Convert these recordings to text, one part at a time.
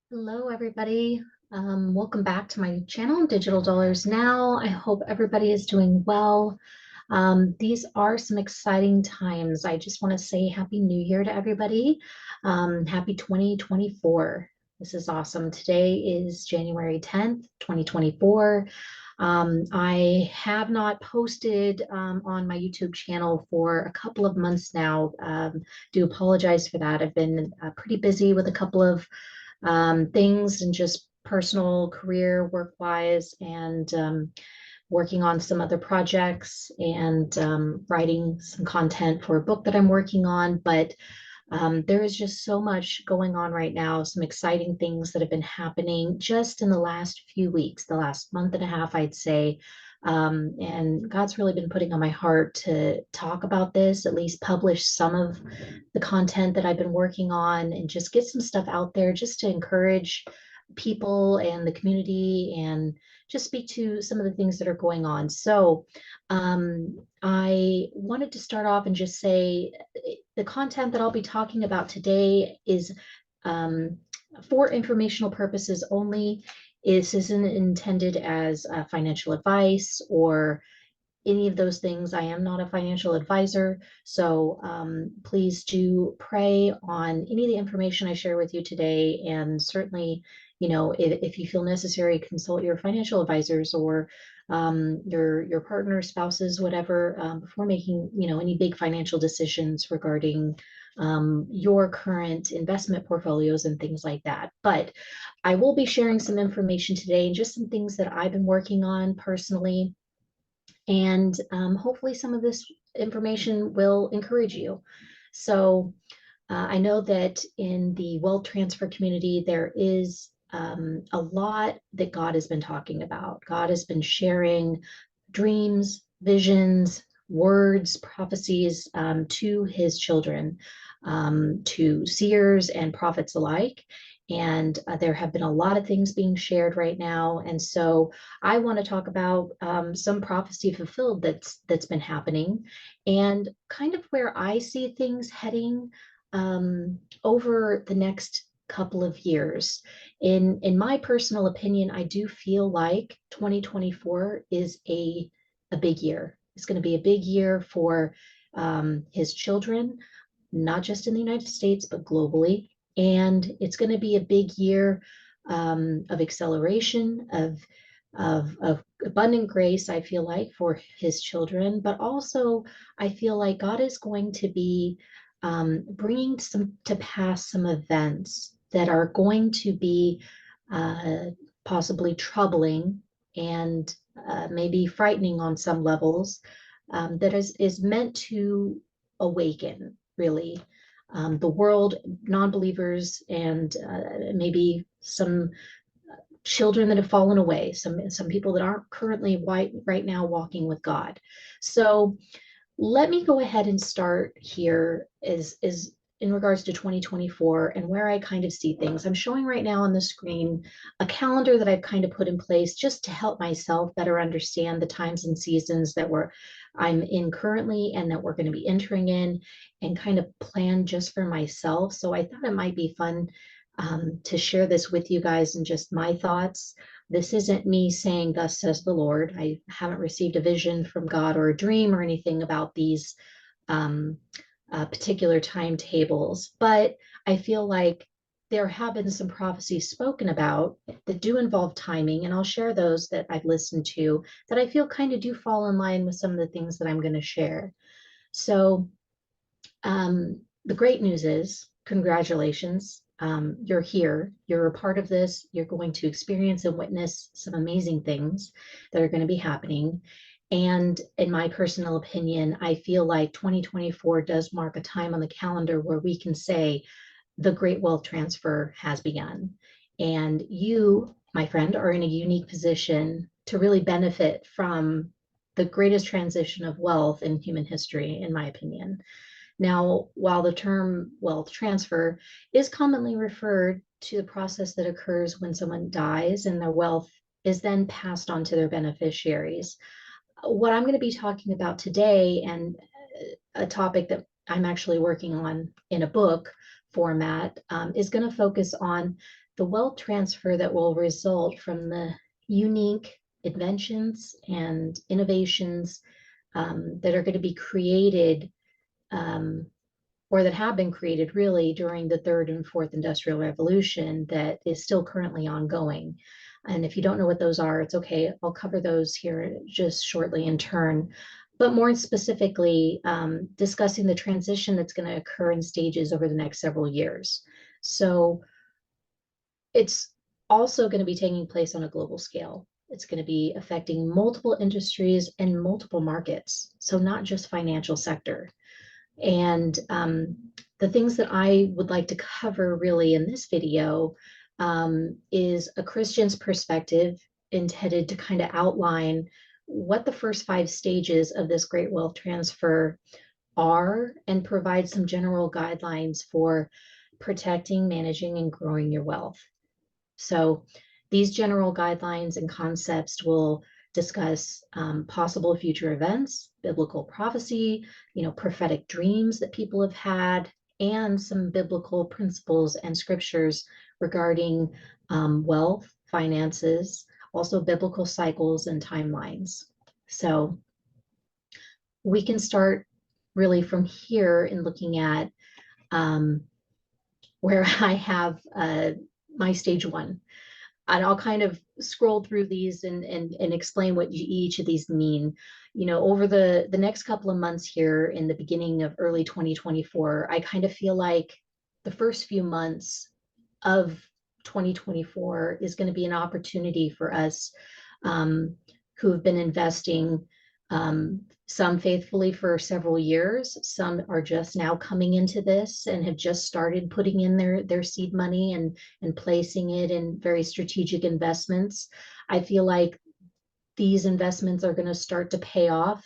Hello, everybody. Welcome back to my channel, Digital Dollars Now. I hope everybody is doing well. These are some exciting times. I just want to say Happy New Year to everybody. Happy 2024. This is awesome. Today is January 10th, 2024. I have not posted on my YouTube channel for a couple of months now. Do apologize for that. I've been pretty busy with a couple of things and just personal career work wise and working on some other projects and writing some content for a book that I'm working on. But there is just so much going on right now, some exciting things that have been happening just in the last few weeks, the last month and a half, I'd say. And God's really been putting on my heart to talk about this, at least publish some of the content that I've been working on and just get some stuff out there just to encourage people and the community and just speak to some of the things that are going on. So I wanted to start off and just say the content that I'll be talking about today is um, for informational purposes only. This isn't intended as financial advice or any of those things. I am not a financial advisor, so please do pray on any of the information I share with you today. And certainly, if you feel necessary, consult your financial advisors or your partner, spouses, whatever, before making any big financial decisions regarding your current investment portfolios and things like that. But I will be sharing some information today and just some things that I've been working on personally, and hopefully some of this information will encourage you. So I know that in the wealth transfer community, there is a lot that God has been talking about. God has been sharing dreams, visions, words, prophecies to his children, to seers and prophets alike. And there have been a lot of things being shared right now. And so I want to talk about some prophecy fulfilled that's been happening and kind of where I see things heading over the next couple of years. In my personal opinion, I do feel like 2024 is a big year. It's going to be a big year for his children, not just in the United States, but globally. And it's going to be a big year of acceleration, of abundant grace, I feel like, for his children. But also, I feel like God is going to be bringing to pass some events that are going to be uh, possibly troubling and maybe frightening on some levels, that is meant to awaken, really, the world, non-believers, and maybe some children that have fallen away, some people that aren't currently right now walking with God. So let me go ahead and start here is in regards to 2024 and where I kind of see things. I'm showing right now on the screen a calendar that I've kind of put in place just to help myself better understand the times and seasons that I'm in currently and that we're going to be entering in, and kind of plan just for myself. So I thought it might be fun to share this with you guys and just my thoughts. This isn't me saying, "Thus says the Lord." I haven't received a vision from God or a dream or anything about these um, particular timetables, but I feel like there have been some prophecies spoken about that do involve timing, and I'll share those that I've listened to that I feel kind of do fall in line with some of the things that I'm going to share. So, the great news is, congratulations. You're here. You're a part of this. You're going to experience and witness some amazing things that are going to be happening. And in my personal opinion, I feel like 2024 does mark a time on the calendar where we can say the great wealth transfer has begun. And you, my friend, are in a unique position to really benefit from the greatest transition of wealth in human history, in my opinion. Now, while the term wealth transfer is commonly referred to the process that occurs when someone dies and their wealth is then passed on to their beneficiaries, what I'm going to be talking about today, and a topic that I'm actually working on in a book format, is going to focus on the wealth transfer that will result from the unique inventions and innovations that are going to be created um, or that have been created really during the third and fourth industrial revolution that is still currently ongoing. And if you don't know what those are, it's okay. I'll cover those here just shortly in turn. But more specifically, discussing the transition that's going to occur in stages over the next several years. So it's also going to be taking place on a global scale. It's going to be affecting multiple industries and multiple markets. So not just financial sector. And the things that I would like to cover really in this video is a Christian's perspective intended to kind of outline what the first 5 stages of this great wealth transfer are and provide some general guidelines for protecting, managing, and growing your wealth. So these general guidelines and concepts will discuss possible future events, biblical prophecy, prophetic dreams that people have had, and some biblical principles and scriptures regarding wealth, finances, also biblical cycles and timelines. So we can start really from here in looking at where I have my stage 1. And I'll kind of scroll through these and explain what each of these mean. Over the next couple of months here in the beginning of early 2024, I kind of feel like the first few months of 2024 is going to be an opportunity for us who have been investing, some faithfully for several years. Some are just now coming into this and have just started putting in their seed money and placing it in very strategic investments. I feel like these investments are going to start to pay off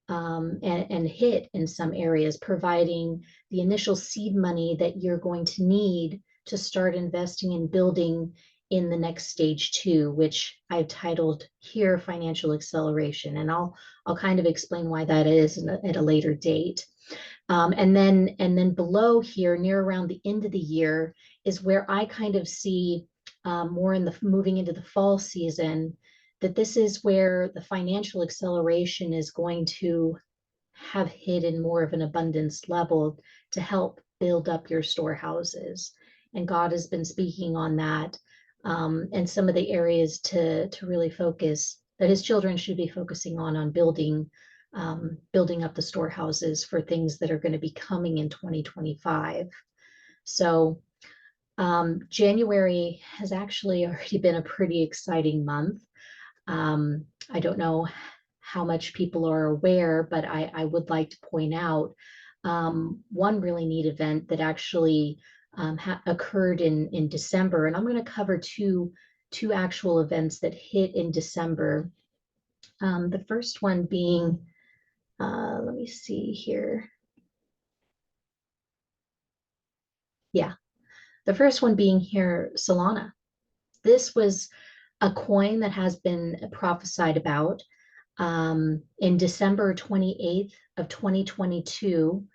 and hit in some areas, providing the initial seed money that you're going to need to start investing and building in the next stage 2, which I've titled here financial acceleration. And I'll kind of explain why that is at a later date. And then below here, near around the end of the year, is where I kind of see more in the moving into the fall season, that this is where the financial acceleration is going to have hit in more of an abundance level to help build up your storehouses. And God has been speaking on that, and some of the areas to really focus that his children should be focusing on building up the storehouses for things that are going to be coming in 2025. So January has actually already been a pretty exciting month. I don't know how much people are aware, but I would like to point out one really neat event that actually occurred in December. And I'm going to cover two actual events that hit in December. The first one being, let me see here. Yeah, the first one being here, Solana. This was a coin that has been prophesied about in December 28th of 2022.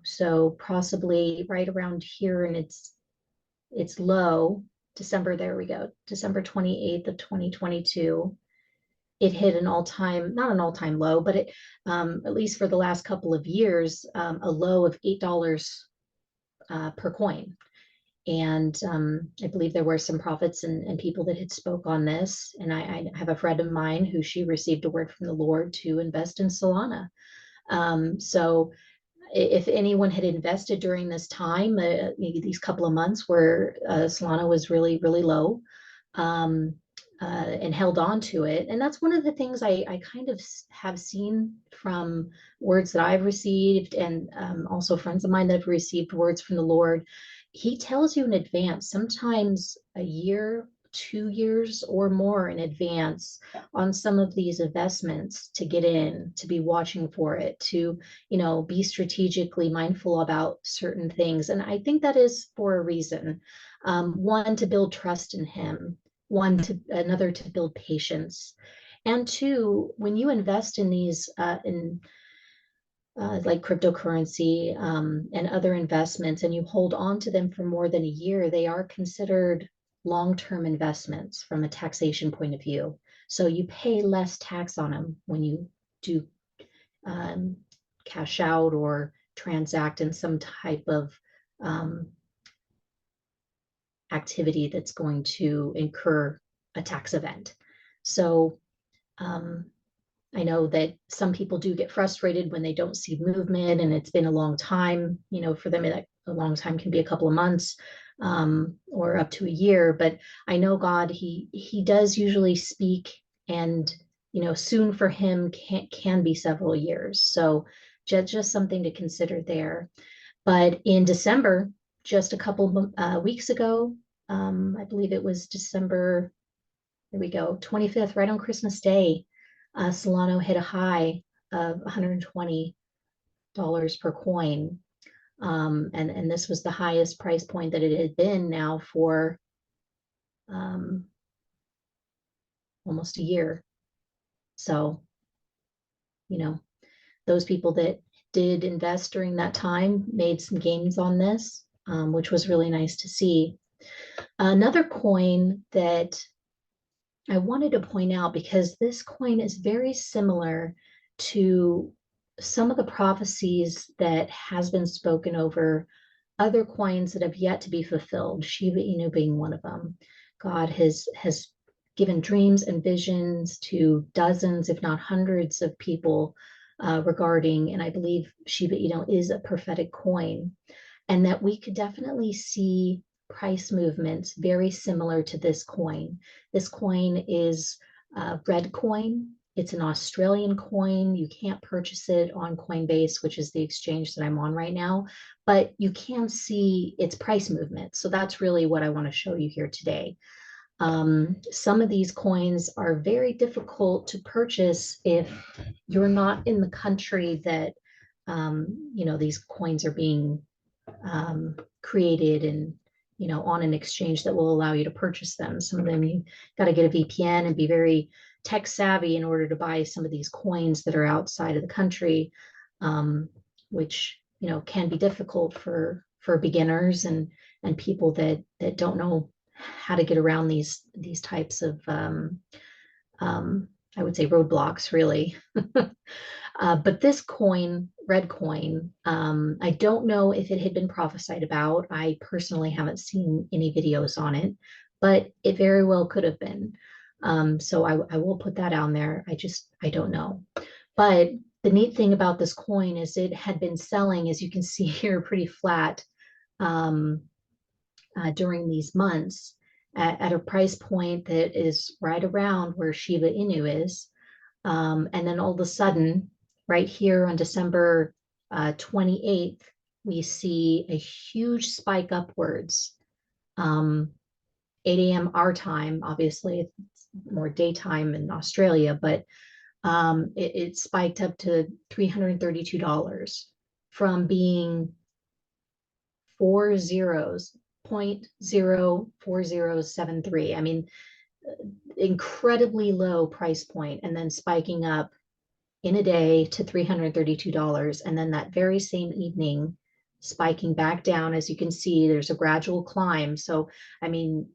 So possibly right around here in its low, December, there we go, December 28th of 2022. It hit an all-time, not an all-time low, but it, at least for the last couple of years, a low of $8 per coin. And I believe there were some prophets and people that had spoke on this. And I have a friend of mine who she received a word from the Lord to invest in Solana. So if anyone had invested during this time, maybe these couple of months where Solana was really, really low, and held on to it. And that's one of the things I kind of have seen from words that I've received, and also friends of mine that have received words from the Lord. He tells you in advance, sometimes a year, 2 years or more in advance, on some of these investments to get in, to be watching for it, to, be strategically mindful about certain things. And I think that is for a reason. One, to build trust in him. Another, to build patience. And two, when you invest in these, like cryptocurrency and other investments, and you hold on to them for more than a year, they are considered long-term investments from a taxation point of view. So you pay less tax on them when you do um, cash out or transact in some type of activity that's going to incur a tax event. So um, I know that some people do get frustrated when they don't see movement and it's been a long time, for them, a long time can be a couple of months or up to a year. But I know God, he does usually speak, and, soon for him can be several years. So just something to consider there. But in December, just a couple weeks ago, I believe it was December, there we go, 25th, right on Christmas Day, Solano hit a high of $120 per coin. And this was the highest price point that it had been now for um, almost a year. So, those people that did invest during that time made some gains on this, which was really nice to see. Another coin that I wanted to point out, because this coin is very similar to some of the prophecies that has been spoken over other coins that have yet to be fulfilled, Shiba Inu being one of them. God has given dreams and visions to dozens, if not hundreds, of people regarding, and I believe Shiba Inu is a prophetic coin, and that we could definitely see price movements very similar to this coin. This coin is Reddcoin. It's an Australian coin. You can't purchase it on Coinbase, which is the exchange that I'm on right now, but you can see its price movement. So that's really what I want to show you here today. Some of these coins are very difficult to purchase if you're not in the country that these coins are being created and on an exchange that will allow you to purchase them. Some of them you got to get a VPN and be very tech savvy in order to buy some of these coins that are outside of the country, which can be difficult for beginners and people that don't know how to get around these types of I would say roadblocks, really. But this coin, Reddcoin, I don't know if it had been prophesied about. I personally haven't seen any videos on it, but it very well could have been. So I will put that on there. I don't know. But the neat thing about this coin is it had been selling, as you can see here, pretty flat during these months at a price point that is right around where Shiba Inu is. And then all of a sudden, right here on December 28th, we see a huge spike upwards. 8 a.m. our time, obviously it's more daytime in Australia, but it spiked up to $332 from being 0.04073. I mean, incredibly low price point, and then spiking up in a day to $332. And then that very same evening, spiking back down. As you can see, there's a gradual climb. So, I mean,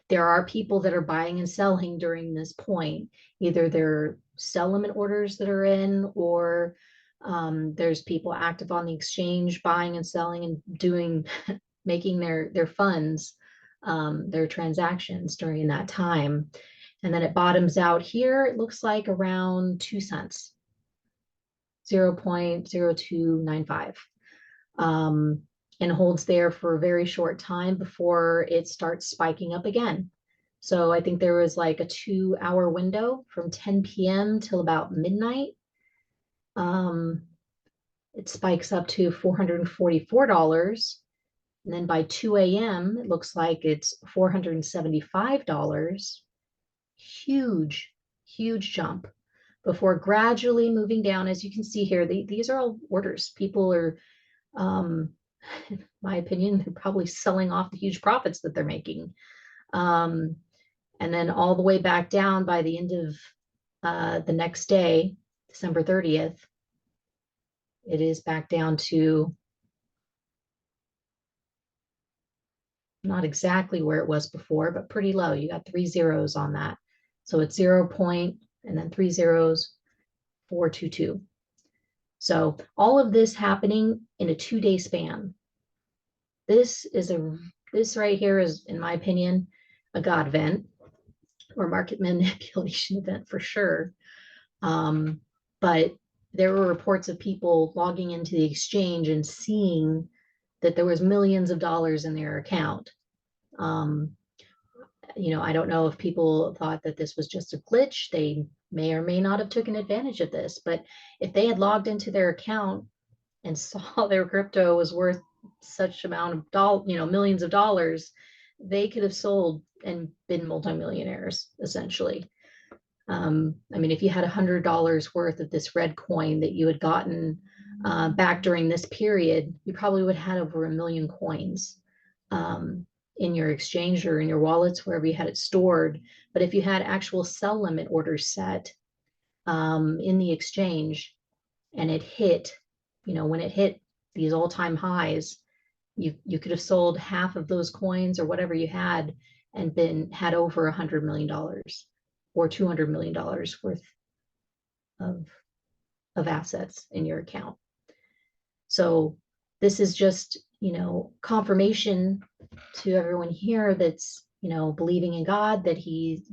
there are people that are buying and selling during this point. Either they're sell limit orders that are in, or there's people active on the exchange buying and selling and doing making their funds, their transactions during that time. And then it bottoms out here, it looks like around 2 cents, 0.0295, and holds there for a very short time before it starts spiking up again. So I think there was like a 2-hour window from 10 p.m. till about midnight. It spikes up to $444. And then by 2 a.m., it looks like it's $475. Huge, huge jump before gradually moving down. As you can see here, these are all orders. People are, in my opinion, they're probably selling off the huge profits that they're making. And then all the way back down by the end of the next day, December 30th, it is back down to not exactly where it was before, but pretty low. You got 3 zeros on that. So it's 0 point and then 3 zeros, 422. So all of this happening in a 2-day span. This right here is, in my opinion, a God event or market manipulation event for sure. But there were reports of people logging into the exchange and seeing that there was millions of dollars in their account. I don't know if people thought that this was just a glitch. They may or may not have taken advantage of this, but if they had logged into their account and saw their crypto was worth such amount of millions of dollars, they could have sold and been multimillionaires essentially. If you had $100 worth of this Reddcoin that you had gotten back during this period, you probably would have had over 1 million coins in your exchange or in your wallets, wherever you had it stored. But if you had actual sell limit orders set in the exchange and it hit, when it hit these all-time highs, you could have sold half of those coins or whatever you had and had over $100 million or $200 million worth of assets in your account. So this is just, confirmation to everyone here that's, believing in God, that he,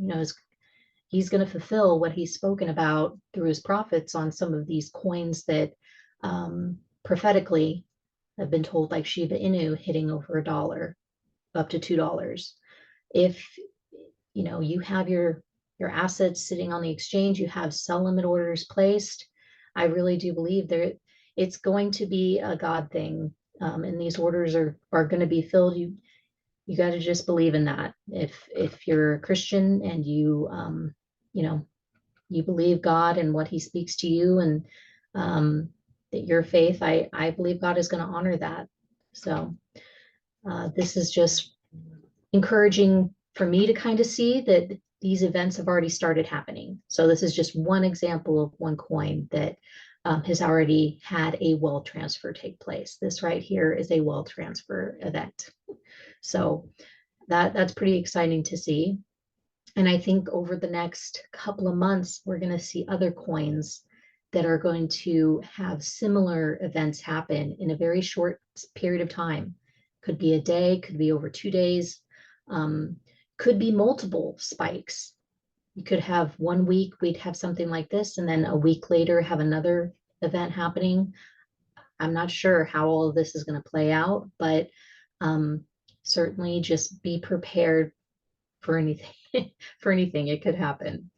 he's going to fulfill what he's spoken about through his prophets on some of these coins that prophetically have been told, like Shiba Inu hitting over $1, up to $2. If, you have your assets sitting on the exchange, you have sell limit orders placed, I really do believe it's going to be a God thing. And these orders are going to be filled. You got to just believe in that. If you're a Christian and you believe God and what he speaks to you, and that your faith, I believe God is going to honor that. So this is just encouraging for me to kind of see that these events have already started happening. So this is just one example of one coin that has already had a wealth transfer take place. This right here is a wealth transfer event. So that's pretty exciting to see. And I think over the next couple of months, we're going to see other coins that are going to have similar events happen in a very short period of time. Could be a day, could be over 2 days, could be multiple spikes. You could have 1 week, we'd have something like this, and then a week later have another event happening. I'm not sure how all of this is going to play out, but certainly just be prepared for anything. For anything, it could happen.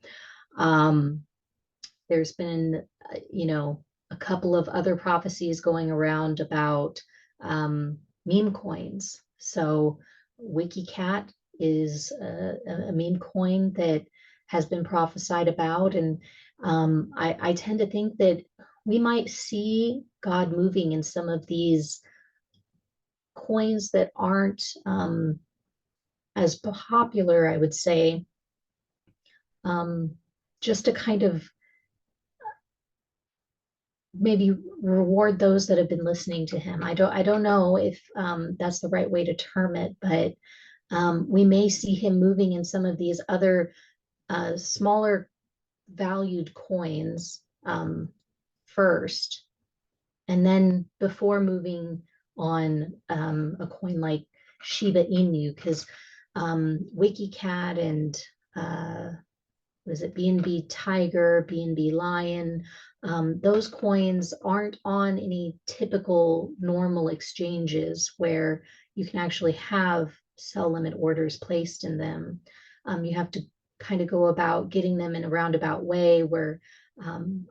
There's been, a couple of other prophecies going around about meme coins. So WikiCat is a meme coin that has been prophesied about, and I tend to think that we might see God moving in some of these coins that aren't as popular, I would say, just to kind of maybe reward those that have been listening to him. I don't know if that's the right way to term it, but we may see him moving in some of these other smaller valued coins first, and then before moving on a coin like Shiba Inu, because WikiCat and was it BNB Tiger, BNB Lion, those coins aren't on any typical normal exchanges where you can actually have sell limit orders placed in them. You have to kind of go about getting them in a roundabout way, where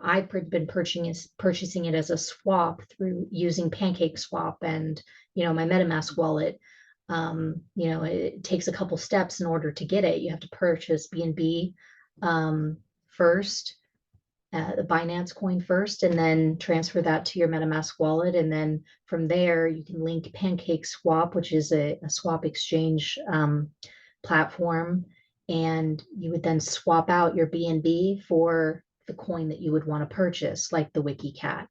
I've been purchasing it as a swap through using PancakeSwap and my MetaMask wallet. It takes a couple steps in order to get it. You have to purchase BNB first, the Binance coin first, and then transfer that to your MetaMask wallet. And then from there, you can link PancakeSwap, which is a swap exchange platform. And you would then swap out your BNB for the coin that you would want to purchase, like the WikiCat.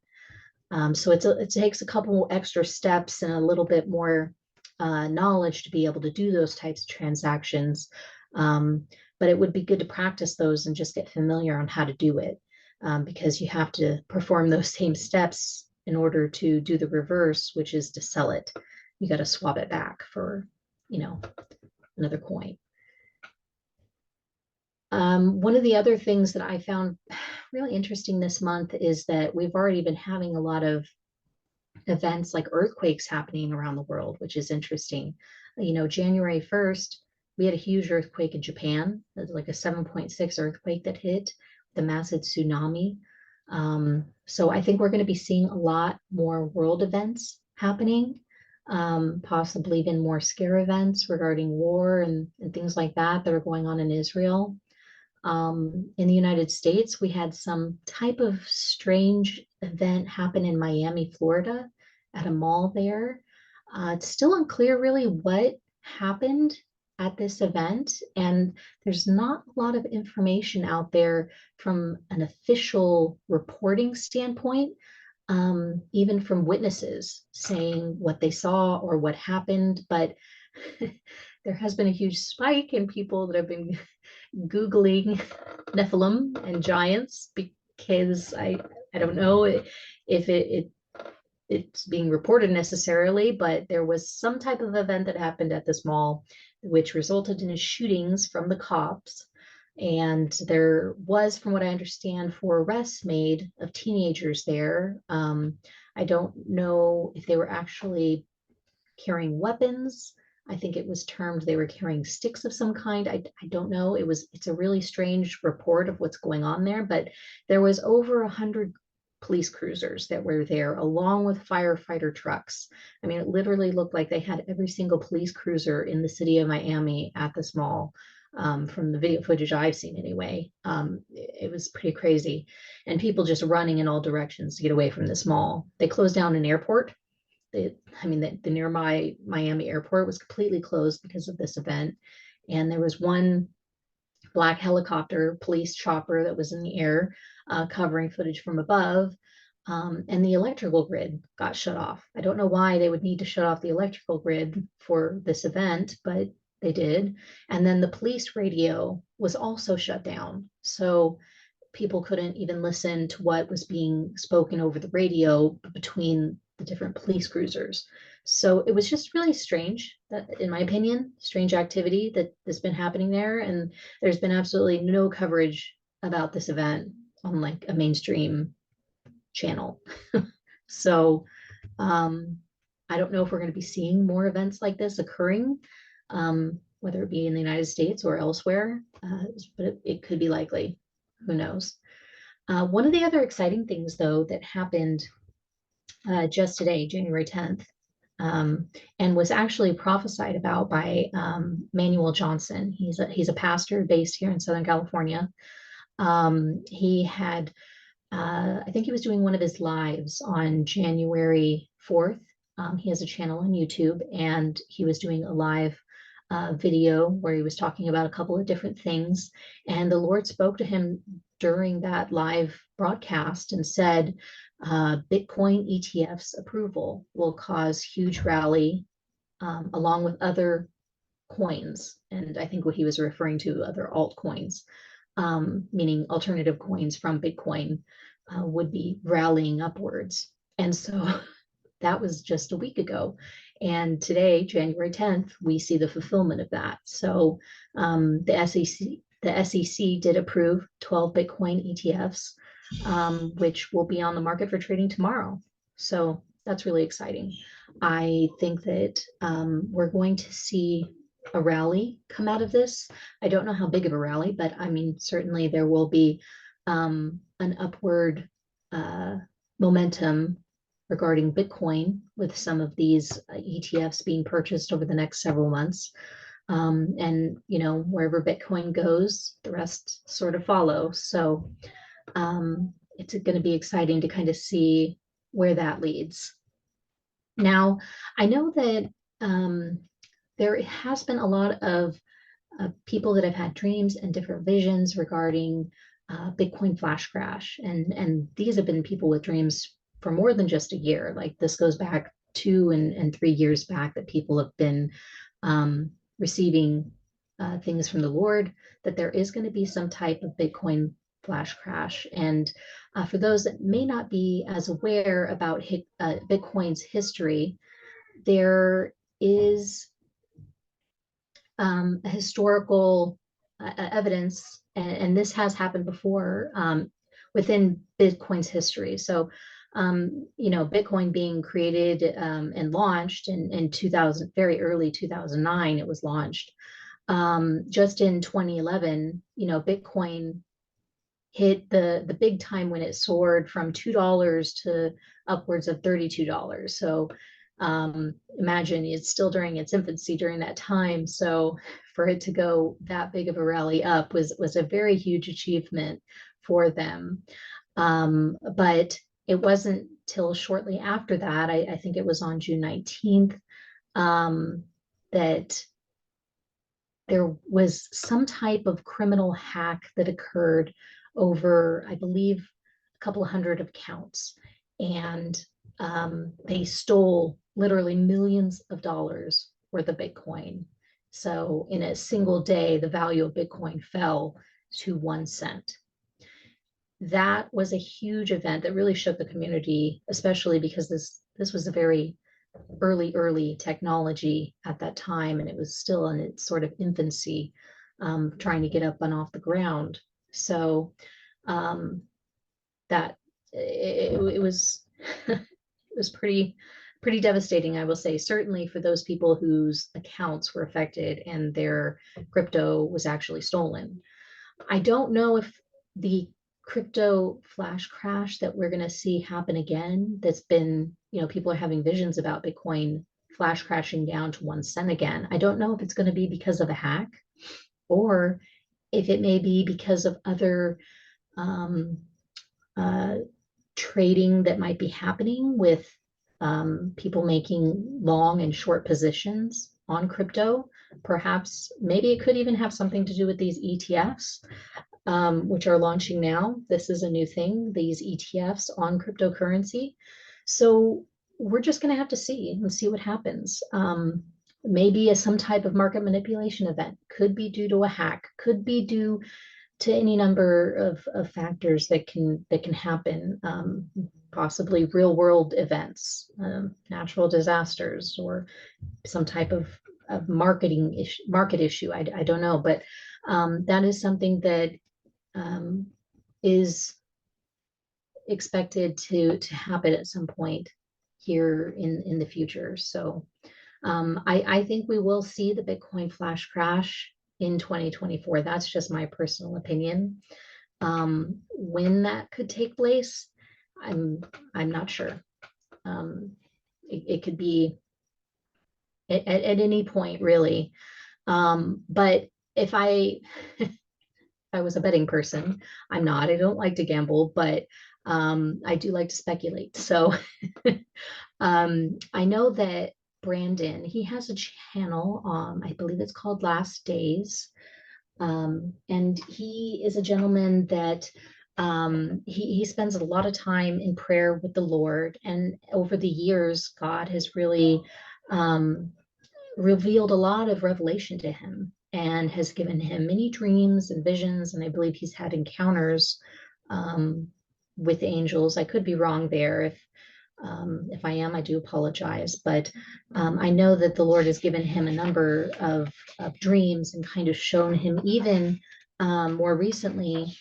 So it takes a couple extra steps and a little bit more knowledge to be able to do those types of transactions. But it would be good to practice those and just get familiar on how to do it, because you have to perform those same steps in order to do the reverse, which is to sell it. You got to swap it back for, another coin. One of the other things that I found really interesting this month is that we've already been having a lot of events like earthquakes happening around the world, which is interesting. January 1st, we had a huge earthquake in Japan. It was like a 7.6 earthquake that hit, the massive tsunami. So I think we're going to be seeing a lot more world events happening, possibly even more scare events regarding war and things like that that are going on in Israel. In the United States, we had some type of strange event happen in Miami, Florida, at a mall there. It's still unclear really what happened at this event, and there's not a lot of information out there from an official reporting standpoint, even from witnesses saying what they saw or what happened. But there has been a huge spike in people that have been Googling Nephilim and giants, because I don't know if it's being reported necessarily, but there was some type of event that happened at this mall which resulted in shootings from the cops. And there was, from what I understand, 4 arrests made of teenagers there. I don't know if they were actually carrying weapons. I think it was termed they were carrying sticks of some kind. I don't know. It's a really strange report of what's going on there, but there was over 100 police cruisers that were there along with firefighter trucks. I mean, it literally looked like they had every single police cruiser in the city of Miami at this mall. From the video footage I've seen anyway. It was pretty crazy. And people just running in all directions to get away from this mall. They closed down an airport. The nearby Miami airport was completely closed because of this event. And there was one black helicopter police chopper that was in the air, covering footage from above. And the electrical grid got shut off. I don't know why they would need to shut off the electrical grid for this event, but they did. And then the police radio was also shut down. So people couldn't even listen to what was being spoken over the radio between the different police cruisers. So it was just really strange, that, in my opinion, strange activity that has been happening there. And there's been absolutely no coverage about this event on like a mainstream channel. So I don't know if we're going to be seeing more events like this occurring, whether it be in the United States or elsewhere, but it could be likely. Who knows? One of the other exciting things, though, that happened just today, January 10th, and was actually prophesied about by Manuel Johnson. He's a pastor based here in Southern California. He had, I think he was doing one of his lives on January 4th. He has a channel on YouTube, and he was doing a live video where he was talking about a couple of different things. And the Lord spoke to him during that live broadcast and said, Bitcoin ETFs approval will cause huge rally, along with other coins. And I think what he was referring to, other altcoins, meaning alternative coins from Bitcoin, would be rallying upwards. And so that was just a week ago. And today, January 10th, we see the fulfillment of that. So the SEC did approve 12 Bitcoin ETFs, which will be on the market for trading tomorrow. So that's really exciting. I think that we're going to see a rally come out of this. I don't know how big of a rally, but I mean, certainly there will be an upward momentum regarding Bitcoin with some of these ETFs being purchased over the next several months. And, wherever Bitcoin goes, the rest sort of follow. So it's going to be exciting to kind of see where that leads. Now, I know that there has been a lot of people that have had dreams and different visions regarding Bitcoin flash crash. And these have been people with dreams for more than just a year. Like this goes back 2 and 3 years back that people have been receiving things from the Lord, that there is going to be some type of Bitcoin flash crash. And for those that may not be as aware about Bitcoin's history, there is a historical evidence, and this has happened before within Bitcoin's history. So, Bitcoin being created and launched in 2000, very early 2009, it was launched. Just in 2011, Bitcoin hit the big time when it soared from $2 to upwards of $32. So imagine it's still during its infancy during that time. So for it to go that big of a rally up was a very huge achievement for them. But it wasn't till shortly after that, I think it was on June 19th, that there was some type of criminal hack that occurred over, I believe, a couple of hundred accounts. And they stole literally millions of dollars worth of Bitcoin. So in a single day, the value of Bitcoin fell to 1 cent. That was a huge event that really shook the community, especially because this was a very early technology at that time, and it was still in its sort of infancy, trying to get up and off the ground. So that it was it was pretty devastating, I will say, certainly for those people whose accounts were affected and their crypto was actually stolen. I don't know if the crypto flash crash that we're going to see happen again, that's been, people are having visions about Bitcoin flash crashing down to 1 cent again. I don't know if it's going to be because of a hack or if it may be because of other trading that might be happening with people making long and short positions on crypto. Perhaps, maybe it could even have something to do with these ETFs, which are launching now. This is a new thing, these ETFs on cryptocurrency. So we're just going to have to see what happens. Maybe some type of market manipulation event, could be due to a hack, could be due to any number of factors that can happen, possibly real world events, natural disasters, or some type of market issue. I don't know, but that is something that is expected to happen at some point here in the future. So I think we will see the Bitcoin flash crash in 2024. That's just my personal opinion. When that could take place, I'm not sure. It could be at any point, really. But if I was a betting person, I'm not. I don't like to gamble, but I do like to speculate. So I know that Brandon, he has a channel, I believe it's called Last Days. And he is a gentleman that he spends a lot of time in prayer with the Lord. And over the years, God has really revealed a lot of revelation to him and has given him many dreams and visions. And I believe he's had encounters with angels. I could be wrong there. If I am, I do apologize. But I know that the Lord has given him a number of dreams and kind of shown him, even more recently,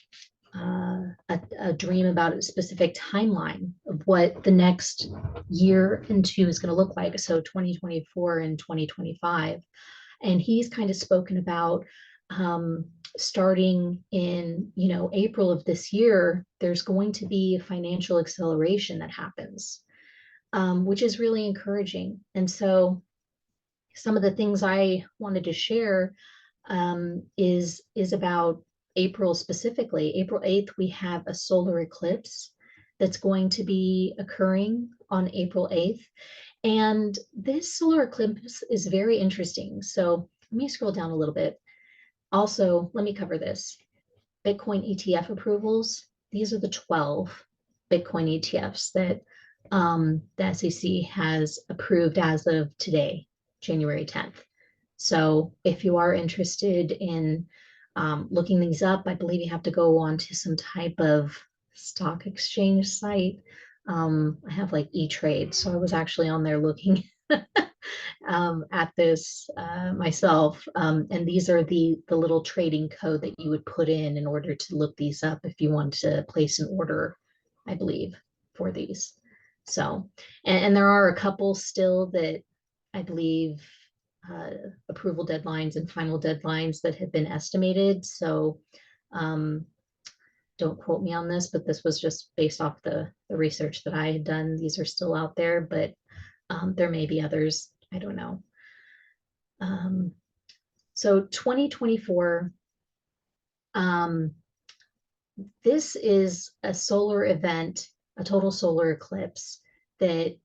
a dream about a specific timeline of what the next year and two is going to look like. So 2024 and 2025. And he's kind of spoken about starting in, April of this year, there's going to be a financial acceleration that happens, which is really encouraging. And so some of the things I wanted to share is about April specifically. April 8th, we have a solar eclipse that's going to be occurring on April 8th. And this solar eclipse is very interesting. So let me scroll down a little bit. Also, let me cover this. Bitcoin ETF approvals. These are the 12 Bitcoin ETFs that the SEC has approved as of today, January 10th. So if you are interested in looking these up, I believe you have to go on to some type of stock exchange site. I have like E-Trade, so I was actually on there looking at this myself. And these are the little trading code that you would put in order to look these up if you want to place an order, I believe, for these. So, and there are a couple still that I believe approval deadlines and final deadlines that have been estimated. So don't quote me on this, but this was just based off the research that I had done. These are still out there, but there may be others. I don't know. So 2024, this is a solar event, a total solar eclipse that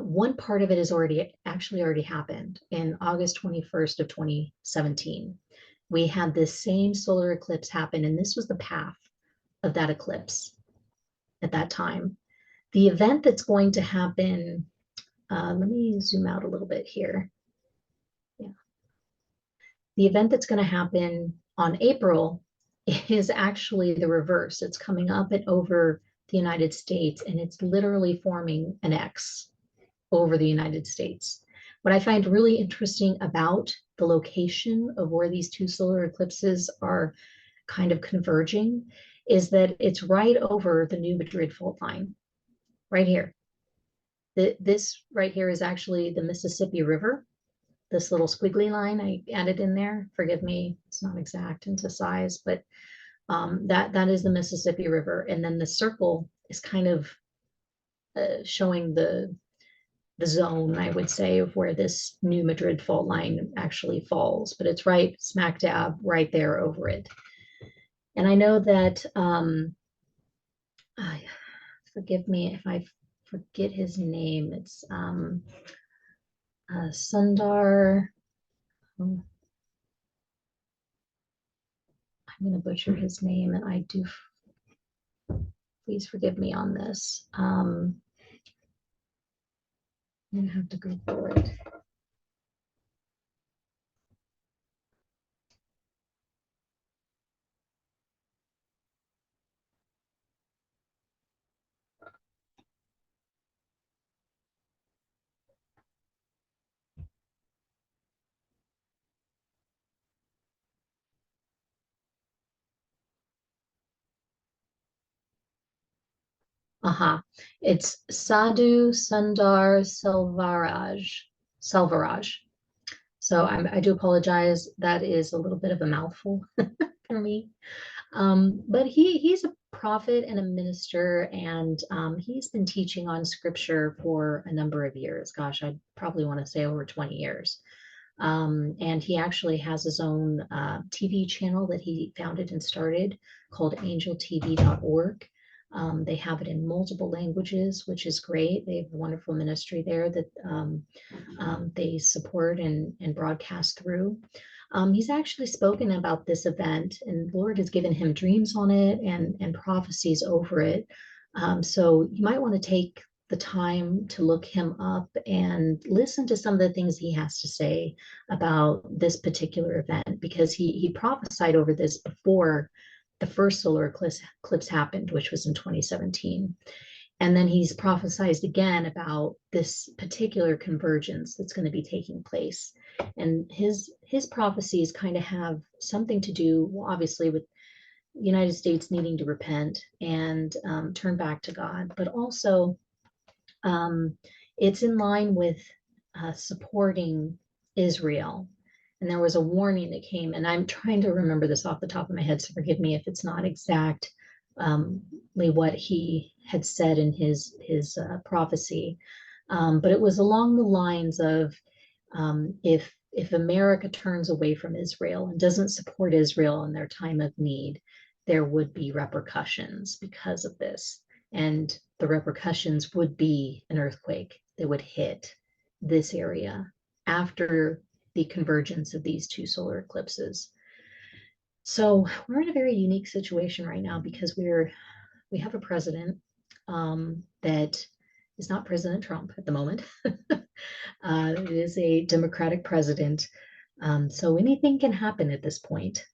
one part of it is already happened in August 21st of 2017. We had this same solar eclipse happen, and this was the path of that eclipse at that time. The event that's going to happen, let me zoom out a little bit here. Yeah. The event that's going to happen on April is actually the reverse. It's coming up and over the United States, and it's literally forming an X over the United States. What I find really interesting about the location of where these two solar eclipses are kind of converging is that it's right over the New Madrid fault line, right here. This right here is actually the Mississippi River. This little squiggly line I added in there, forgive me, it's not exact into size, but that is the Mississippi River. And then the circle is kind of showing the zone, I would say, of where this New Madrid fault line actually falls, but it's right smack dab right there over it. And I know that, forgive me if I forget his name, it's Sundar, I'm going to butcher his name, and I do, please forgive me on this. I'm going to have to go for it. It's Sadhu Sundar Selvaraj. So I do apologize. That is a little bit of a mouthful for me. But he's a prophet and a minister, and he's been teaching on scripture for a number of years. Gosh, I probably want to say over 20 years. And he actually has his own TV channel that he founded and started called angeltv.org. They have it in multiple languages, which is great. They have a wonderful ministry there that they support and broadcast through. He's actually spoken about this event, and the Lord has given him dreams on it and prophecies over it. So you might want to take the time to look him up and listen to some of the things he has to say about this particular event, because he prophesied over this before the first solar eclipse happened, which was in 2017. And then he's prophesied again about this particular convergence that's going to be taking place. And his prophecies kind of have something to do, well, obviously, with the United States needing to repent and turn back to God, but also it's in line with supporting Israel. And there was a warning that came, and I'm trying to remember this off the top of my head, so forgive me if it's not exactly what he had said in his prophecy. But it was along the lines of if America turns away from Israel and doesn't support Israel in their time of need, there would be repercussions because of this. And the repercussions would be an earthquake that would hit this area after the convergence of these two solar eclipses. So we're in a very unique situation right now because we have a president that is not President Trump at the moment. It is a Democratic president. So anything can happen at this point.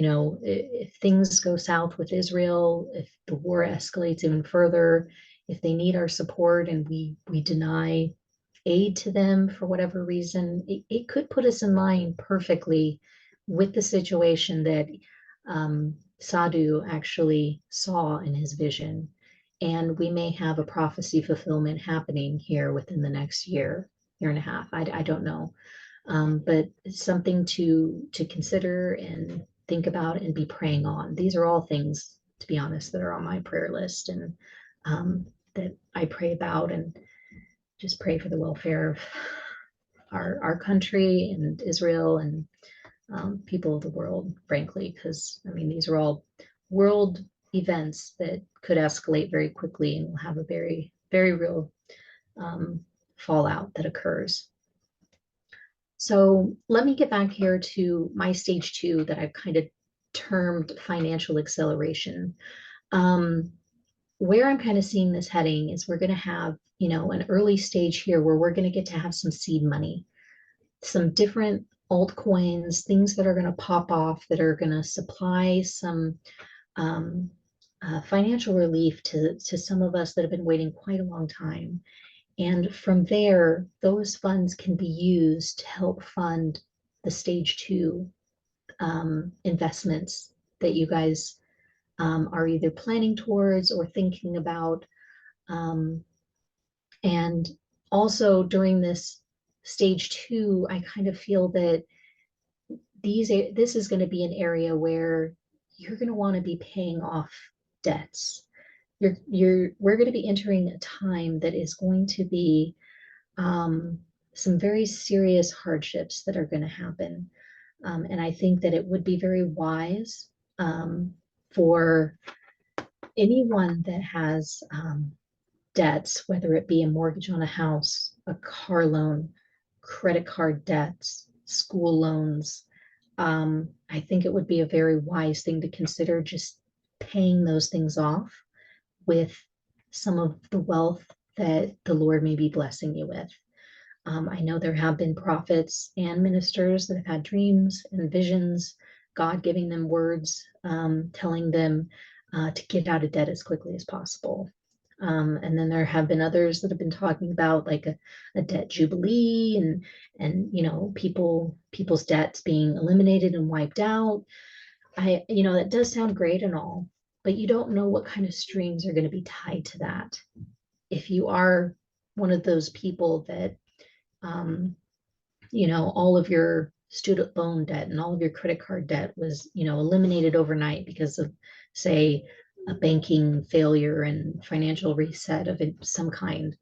If things go south with Israel, if the war escalates even further, if they need our support and we deny aid to them for whatever reason, it could put us in line perfectly with the situation that Sadhu actually saw in his vision. And we may have a prophecy fulfillment happening here within the next year and a half. I don't know. But it's something to consider and think about and be praying on. These are all things, to be honest, that are on my prayer list and that I pray about and just pray for the welfare of our country and Israel and people of the world, frankly, because I mean, these are all world events that could escalate very quickly and will have a very, very real fallout that occurs. So let me get back here to my stage 2 that I've kind of termed financial acceleration. Where I'm kind of seeing this heading is we're going to have, an early stage here where we're going to get to have some seed money, some different altcoins, things that are going to pop off that are going to supply some financial relief to some of us that have been waiting quite a long time. And from there, those funds can be used to help fund the stage 2 investments that you guys are either planning towards or thinking about. And also during this stage 2, I kind of feel that this is going to be an area where you're going to want to be paying off debts. We're going to be entering a time that is going to be some very serious hardships that are going to happen. And I think that it would be very wise for anyone that has debts, whether it be a mortgage on a house, a car loan, credit card debts, school loans. I think it would be a very wise thing to consider just paying those things off with some of the wealth that the Lord may be blessing you with. I know there have been prophets and ministers that have had dreams and visions, God giving them words, telling them to get out of debt as quickly as possible. And then there have been others that have been talking about like a debt jubilee and people's debts being eliminated and wiped out. That does sound great and all, but you don't know what kind of strings are going to be tied to that. If you are one of those people that all of your student loan debt and all of your credit card debt was, eliminated overnight because of, say, a banking failure and financial reset of some kind.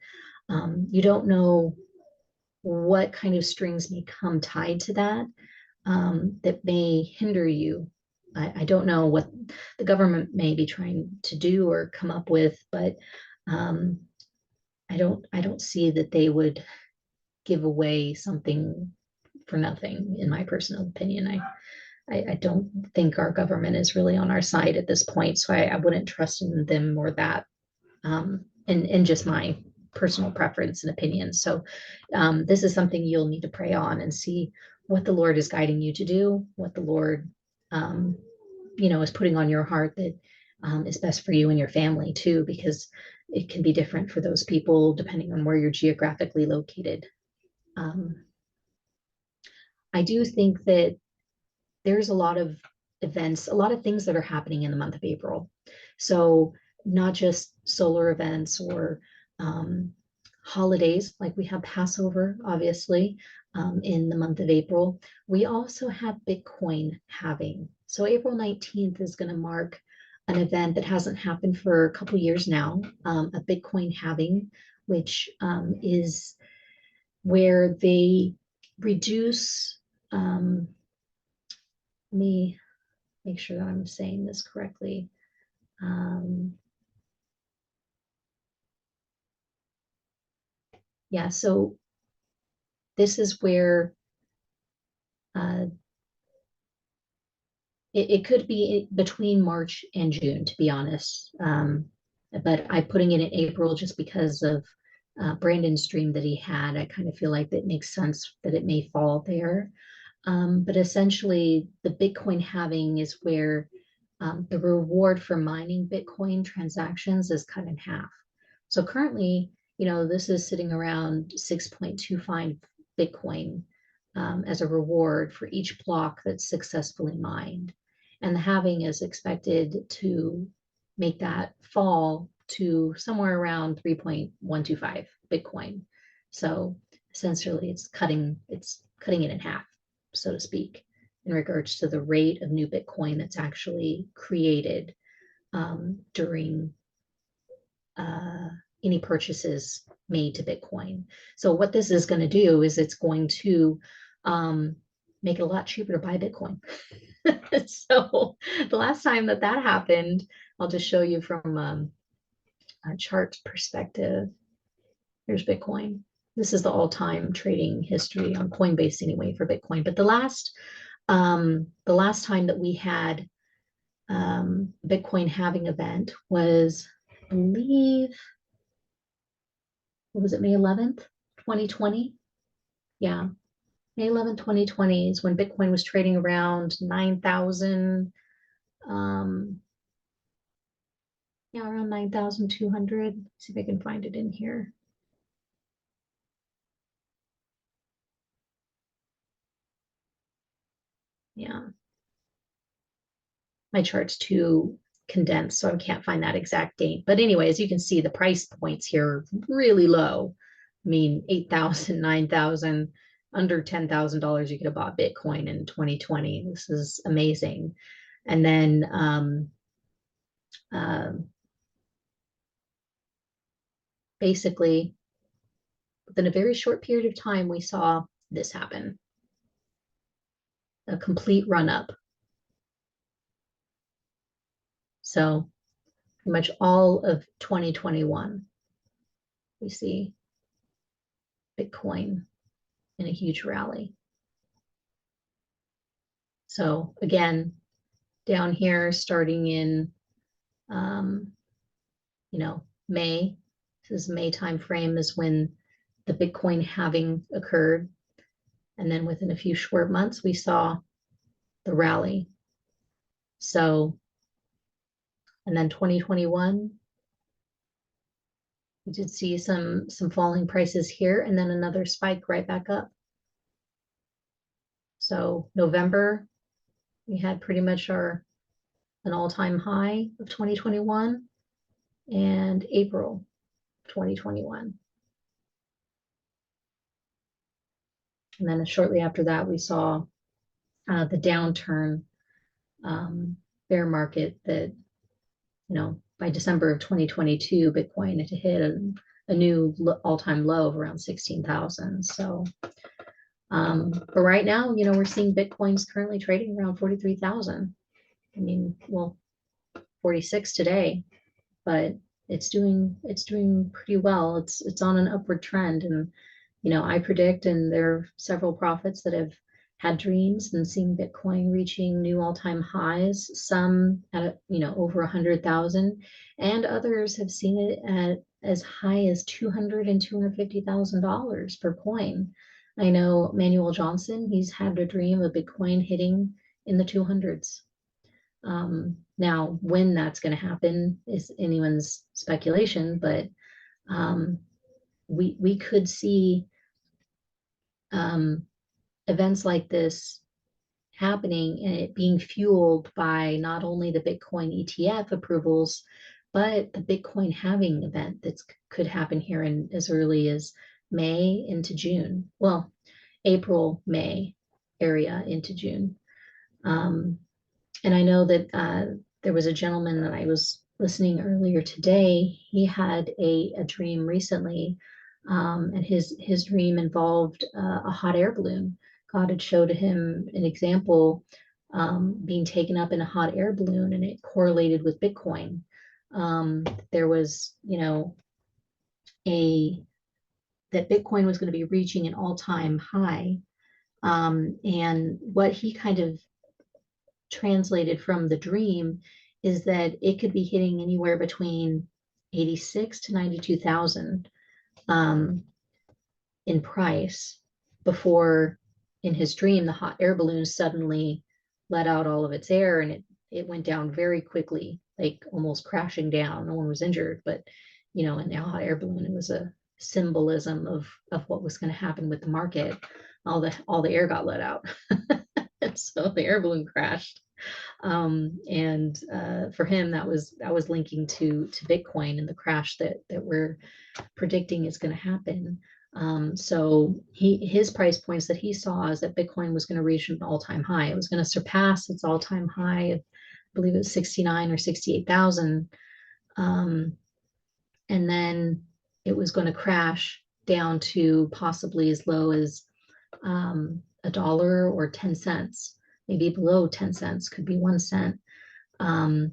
You don't know what kind of strings may come tied to that that may hinder you. I don't know what the government may be trying to do or come up with, but I don't see that they would give away something for nothing, in my personal opinion. I don't think our government is really on our side at this point, so I wouldn't trust in them or that, in just my personal preference and opinion. So this is something you'll need to pray on and see what the Lord is guiding you to do, what the Lord, is putting on your heart that is best for you and your family too, because it can be different for those people depending on where you're geographically located. I do think that there's a lot of events, a lot of things that are happening in the month of April. So not just solar events or holidays, like we have Passover, obviously, in the month of April. We also have Bitcoin halving. So April 19th is going to mark an event that hasn't happened for a couple years now, a Bitcoin halving, which is where they reduce, let me make sure that I'm saying this correctly. Yeah, so this is where it could be between March and June, to be honest. but I'm putting it in April just because of Brandon's dream that he had. I kind of feel like that makes sense that it may fall there. But essentially, the Bitcoin halving is where the reward for mining Bitcoin transactions is cut in half. So currently, this is sitting around 6.25 Bitcoin as a reward for each block that's successfully mined. And the halving is expected to make that fall to somewhere around 3.125 Bitcoin. So essentially it's cutting it in half, so to speak, in regards to the rate of new Bitcoin that's actually created during any purchases made to Bitcoin. So what this is going to do is it's going to make it a lot cheaper to buy Bitcoin. So the last time that happened, I'll just show you from a chart perspective. Here's Bitcoin. This is the all-time trading history on Coinbase anyway for Bitcoin. But the last time that we had Bitcoin halving event was, I believe, what was it, May 11th, 2020? Yeah, May 11th, 2020 is when Bitcoin was trading around 9,000, yeah, around 9,200. See if I can find it in here. Yeah, my chart's too condensed, so I can't find that exact date. But anyway, as you can see, the price points here are really low. I mean, 8,000, 9,000, under $10,000 you could have bought Bitcoin in 2020. This is amazing. And then basically, within a very short period of time, we saw this happen, a complete run up. So pretty much all of 2021, we see Bitcoin in a huge rally. So again, down here, starting in, May, this is May time frame is when the Bitcoin halving occurred. And then within a few short months, we saw the rally. So, and then 2021, we did see some falling prices here and then another spike right back up. So November, we had pretty much an all-time high of 2021, and April 2021. And then shortly after that, we saw the downturn, bear market that, by December of 2022, Bitcoin had hit a new all-time low of around 16,000. So, but right now, we're seeing Bitcoin's currently trading around 43,000. I mean, well, 46 today, but it's doing pretty well. It's on an upward trend, and I predict, and there are several prophets that have had dreams and seen Bitcoin reaching new all-time highs, some at over 100,000, and others have seen it at as high as $200,000 and $250,000 per coin. I know Manuel Johnson, he's had a dream of Bitcoin hitting in the 200s. Now, when that's going to happen is anyone's speculation, but we could see events like this happening and it being fueled by not only the Bitcoin ETF approvals, but the Bitcoin halving event that could happen here in as early as May into June. Well, April, May area into June. And I know that there was a gentleman that I was listening earlier today. He had a dream recently, and his dream involved a hot air balloon. God had showed him an example being taken up in a hot air balloon, and it correlated with Bitcoin. There was, that Bitcoin was going to be reaching an all-time high, and what he kind of translated from the dream is that it could be hitting anywhere between 86 to 92,000 in price before, in his dream, the hot air balloon suddenly let out all of its air, and it went down very quickly, like almost crashing down. No one was injured, but in the hot air balloon, it was a symbolism of what was going to happen with the market. All the air got let out. And so the air balloon crashed. And for him, that was linking to Bitcoin and the crash that we're predicting is going to happen. So his price points that he saw is that Bitcoin was going to reach an all-time high. It was going to surpass its all-time high of, I believe it was 69 or 68,000. And then it was going to crash down to possibly as low as a dollar or 10 cents, maybe below 10 cents, could be 1 cent. And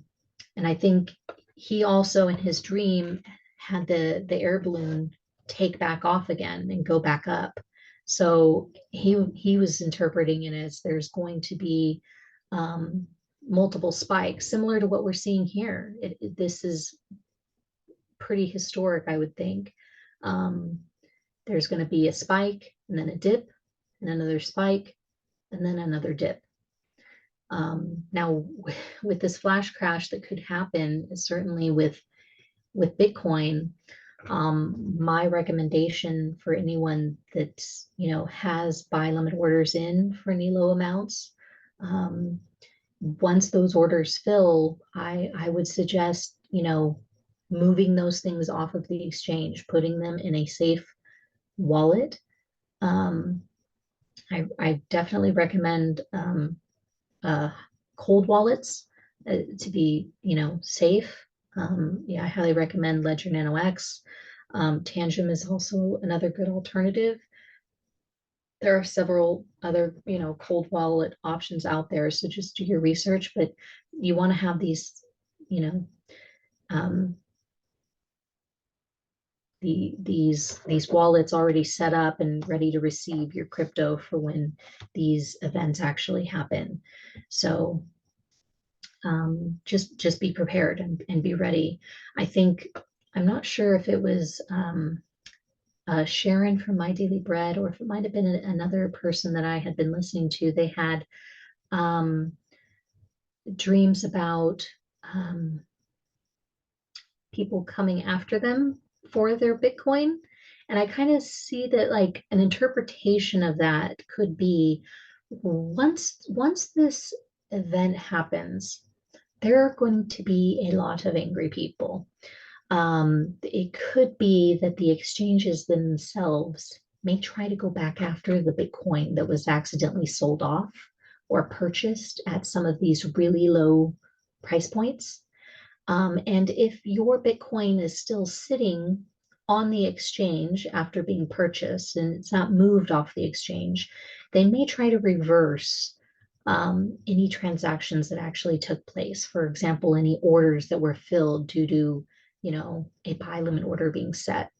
I think he also in his dream had the air balloon take back off again and go back up. So he was interpreting it as there's going to be multiple spikes, similar to what we're seeing here. This is pretty historic, I would think. There's going to be a spike and then a dip and another spike and then another dip. Now, with this flash crash that could happen, certainly with Bitcoin, my recommendation for anyone that has buy limit orders in for any low amounts, once those orders fill, I would suggest moving those things off of the exchange, putting them in a safe wallet. I definitely recommend cold wallets to be safe. I highly recommend Ledger Nano X. Tangent is also another good alternative. There are several other cold wallet options out there, so just do your research, but you want to have these these wallets already set up and ready to receive your crypto for when these events actually happen. So just be prepared and be ready. I think, I'm not sure if it was Sharon from My Daily Bread, or if it might have been another person that I had been listening to. They had dreams about people coming after them for their Bitcoin. And I kind of see that, like, an interpretation of that could be, once this event happens, there are going to be a lot of angry people. It could be that the exchanges themselves may try to go back after the Bitcoin that was accidentally sold off or purchased at some of these really low price points. And if your Bitcoin is still sitting on the exchange after being purchased and it's not moved off the exchange, they may try to reverse any transactions that actually took place. For example, any orders that were filled due to a buy limit order being set.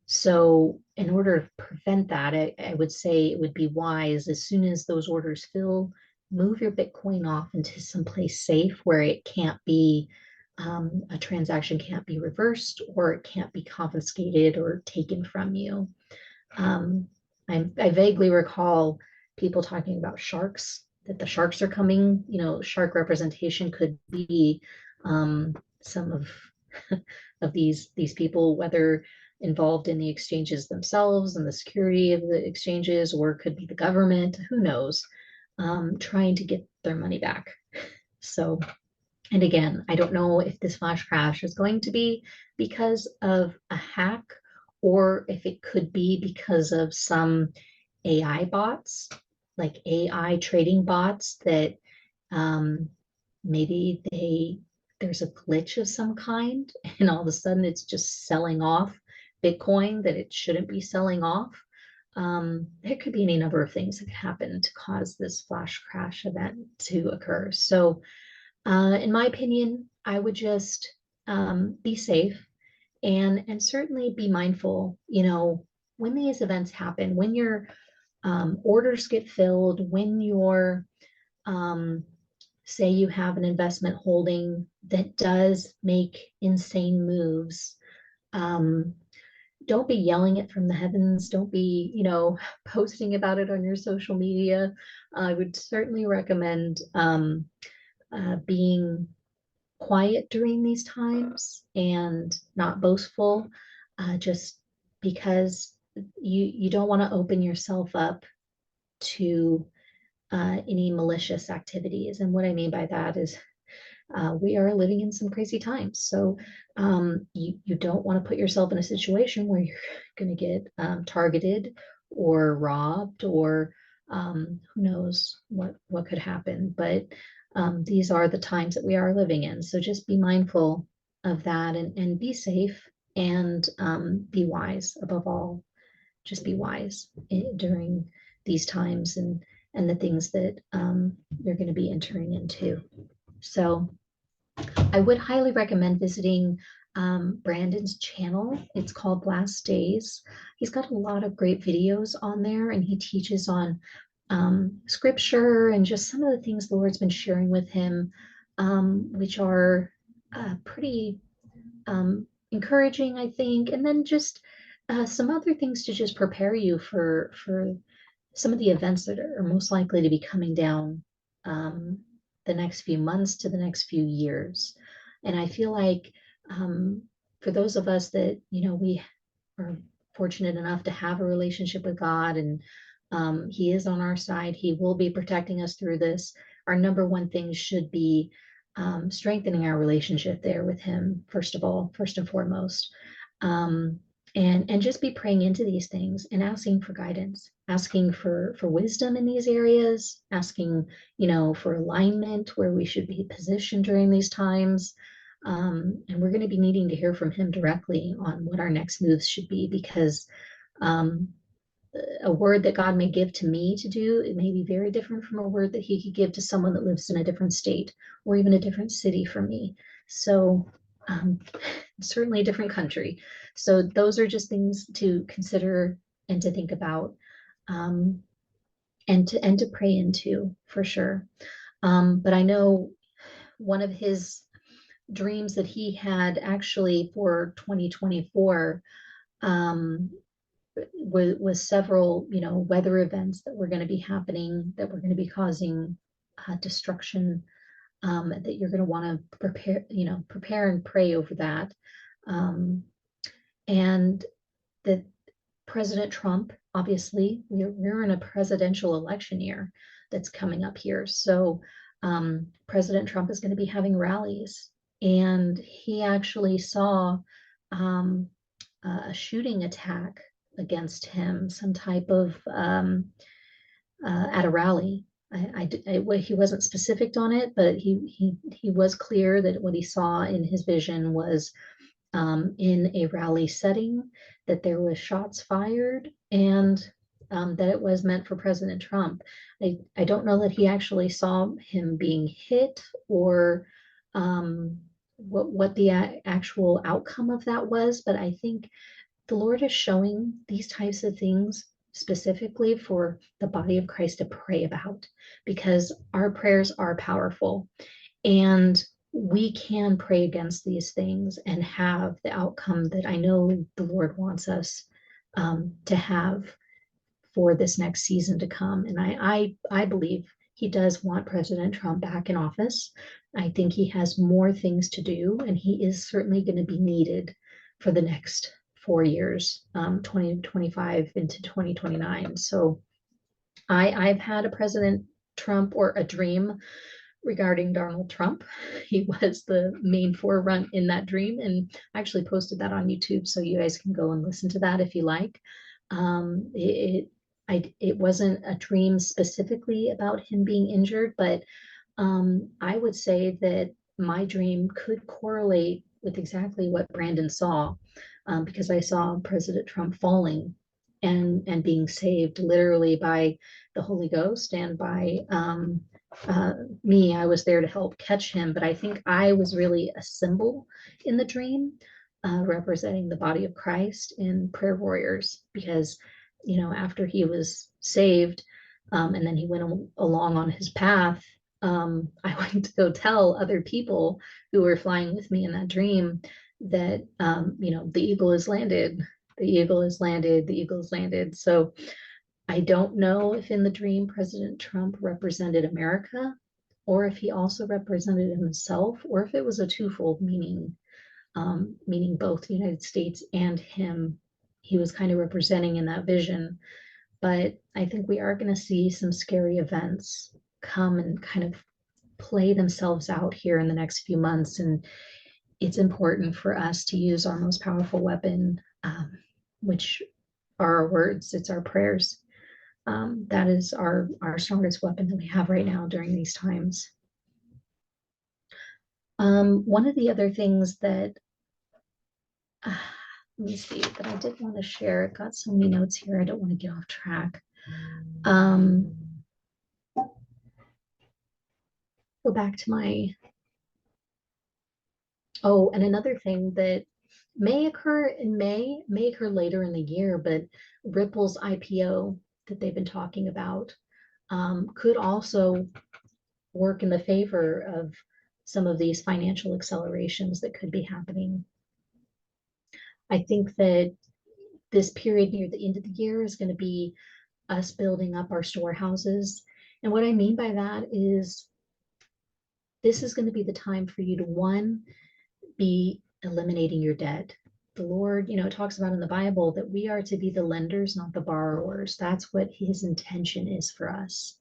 So in order to prevent that, I would say it would be wise, as soon as those orders fill, move your Bitcoin off into some place safe where it can't be, a transaction can't be reversed, or it can't be confiscated or taken from you. I vaguely recall people talking about sharks, that the sharks are coming. Shark representation could be some of these people, whether involved in the exchanges themselves and the security of the exchanges, or it could be the government, who knows, trying to get their money back. So, and again, I don't know if this flash crash is going to be because of a hack, or if it could be because of some AI bots, like AI trading bots, that maybe there's a glitch of some kind, and all of a sudden it's just selling off Bitcoin that it shouldn't be selling off. There could be any number of things that could happen to cause this flash crash event to occur. So in my opinion, I would just be safe, and certainly be mindful, when these events happen, when your orders get filled, when your say you have an investment holding that does make insane moves, don't be yelling it from the heavens. Don't be, posting about it on your social media. I would certainly recommend being quiet during these times and not boastful, just because you don't want to open yourself up to any malicious activities. And what I mean by that is we are living in some crazy times. So you don't want to put yourself in a situation where you're going to get targeted or robbed, or who knows what could happen. But these are the times that we are living in. So just be mindful of that, and be safe, and be wise above all. Just be wise during these times, and the things that you're going to be entering into. So I would highly recommend visiting Brandon's channel. It's called Last Days. He's got a lot of great videos on there, and he teaches on scripture and just some of the things the Lord's been sharing with him, which are pretty encouraging, I think. And then just some other things to just prepare you for some of the events that are most likely to be coming down the next few months to the next few years. And I feel like for those of us that, we are fortunate enough to have a relationship with God, and He is on our side, He will be protecting us through this. Our number one thing should be strengthening our relationship there with Him, first and foremost. And just be praying into these things and asking for guidance, asking for wisdom in these areas, asking, for alignment where we should be positioned during these times. And we're going to be needing to hear from him directly on what our next moves should be, because a word that God may give to me to do, it may be very different from a word that he could give to someone that lives in a different state or even a different city from me. So certainly a different country. So those are just things to consider and to think about, and to pray into, for sure. But I know one of his dreams that he had actually for 2024 was several, weather events that were going to be happening, that were going to be causing destruction, that you're going to want to prepare and pray over that. And that President Trump, obviously, we're in a presidential election year that's coming up here. So President Trump is going to be having rallies, and he actually saw a shooting attack against him, some type of at a rally. He wasn't specific on it, but he was clear that what he saw in his vision was in a rally setting, that there was shots fired, and that it was meant for President Trump. I don't know that he actually saw him being hit, or what the actual outcome of that was, but I think the Lord is showing these types of things specifically for the body of Christ to pray about, because our prayers are powerful, and we can pray against these things and have the outcome that I know the Lord wants us to have for this next season to come. And I believe he does want President Trump back in office. I think he has more things to do, and he is certainly going to be needed for the next 4 years, 2025 into 2029. So I've had a President Trump, or a dream regarding Donald Trump. He was the main forerunner in that dream, and I actually posted that on YouTube, so you guys can go and listen to that if you like. It wasn't a dream specifically about him being injured, but I would say that my dream could correlate with exactly what Brandon saw, because I saw President Trump falling and being saved literally by the Holy Ghost, and by me. I was there to help catch him, but I think I was really a symbol in the dream, representing the body of Christ and prayer warriors, because after he was saved, and then he went along on his path, I went to go tell other people who were flying with me in that dream that, the eagle has landed, the eagle has landed, the eagle has landed. So I don't know if in the dream President Trump represented America, or if he also represented himself, or if it was a twofold meaning, meaning both the United States and him. He was kind of representing in that vision. But I think we are going to see some scary events come and kind of play themselves out here in the next few months. And it's important for us to use our most powerful weapon, which are our words, it's our prayers. That is our strongest weapon that we have right now during these times. One of the other things that, let me see, that I did want to share, I've got so many notes here, I don't want to get off track. Go back to my, and another thing that may occur in may occur later in the year, but Ripple's IPO that they've been talking about could also work in the favor of some of these financial accelerations that could be happening. I think that this period near the end of the year is going to be us building up our storehouses. And what I mean by that is this is going to be the time for you to, one, be eliminating your debt. The Lord, it talks about in the Bible that we are to be the lenders, not the borrowers. That's what his intention is for us.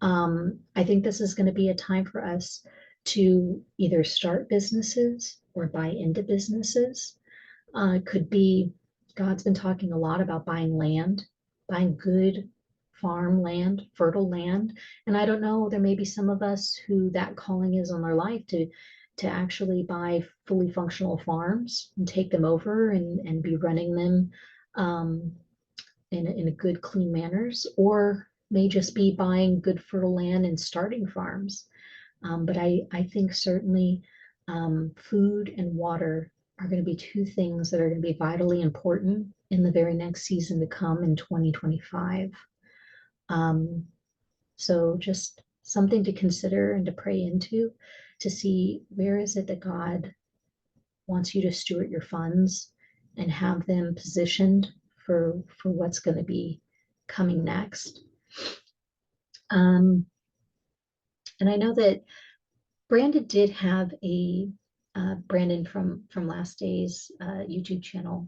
I think this is going to be a time for us to either start businesses or buy into businesses. Could be, God's been talking a lot about buying land, buying good farm land, fertile land. And I don't know, there may be some of us who that calling is on their life to actually buy fully functional farms and take them over and be running them in a good, clean manners, or may just be buying good fertile land and starting farms. But I think certainly food and water are going to be two things that are going to be vitally important in the very next season to come in 2025. So just something to consider and to pray into, to see where is it that God wants you to steward your funds and have them positioned for what's going to be coming next. And I know that Brandon did have a Brandon from Last Day's YouTube channel.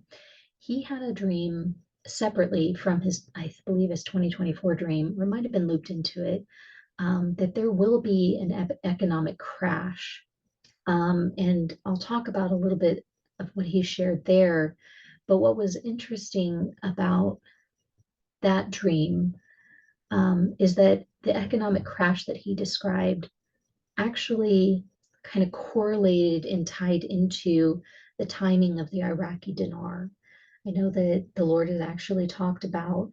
He had a dream separately from his, I believe, his 2024 dream, or might have been looped into it, that there will be an economic crash. And I'll talk about a little bit of what he shared there. But what was interesting about that dream is that the economic crash that he described actually kind of correlated and tied into the timing of the Iraqi dinar. I know that the Lord has actually talked about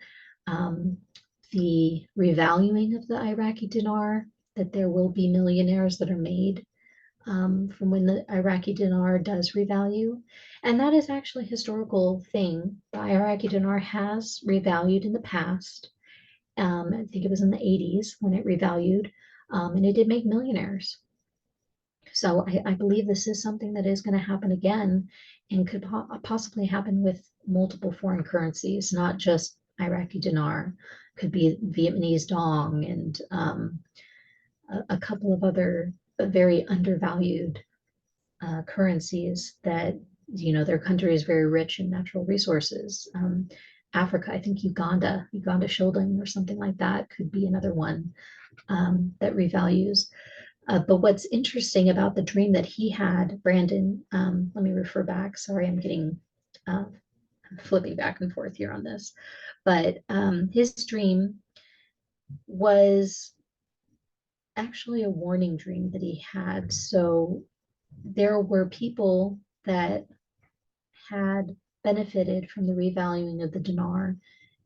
the revaluing of the Iraqi dinar, that there will be millionaires that are made from when the Iraqi dinar does revalue. And that is actually a historical thing. The Iraqi dinar has revalued in the past. I think it was in the 80s when it revalued, and it did make millionaires. So I believe this is something that is going to happen again and could possibly happen with multiple foreign currencies, not just Iraqi dinar. Could be Vietnamese dong and a couple of other very undervalued currencies that, their country is very rich in natural resources. Africa, I think Uganda shilling or something like that could be another one that revalues. But what's interesting about the dream that he had, Brandon, let me refer back. Sorry, I'm getting flipping back and forth here on this. But his dream was actually a warning dream that he had. So there were people that had benefited from the revaluing of the dinar,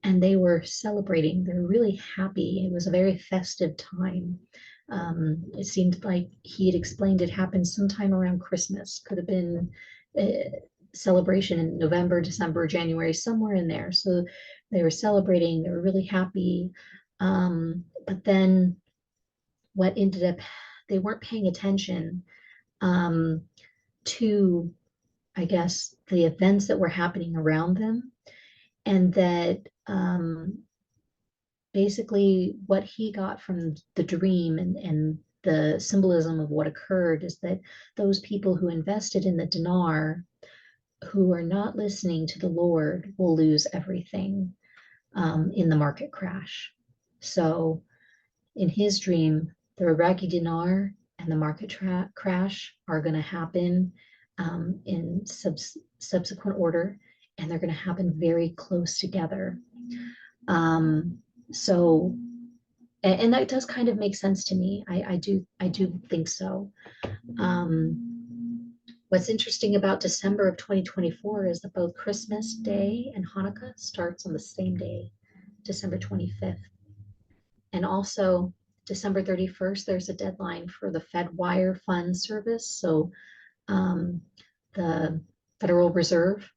and they were celebrating. They were really happy. It was a very festive time. It seemed like he had explained it happened sometime around Christmas. Could have been a celebration in November, December, January, somewhere in there. So they were celebrating. They were really happy. But then what ended up, they weren't paying attention to, I guess, the events that were happening around them, and that basically what he got from the dream and the symbolism of what occurred is that those people who invested in the dinar, who are not listening to the Lord, will lose everything in the market crash. So in his dream, the Iraqi dinar and the market crash are going to happen in subsequent order, and they're going to happen very close together. So, and that does kind of make sense to me. I do think so. What's interesting about December of 2024 is that both Christmas Day and Hanukkah starts on the same day, December 25th. And also December 31st, there's a deadline for the Fed wire fund service. So the Federal Reserve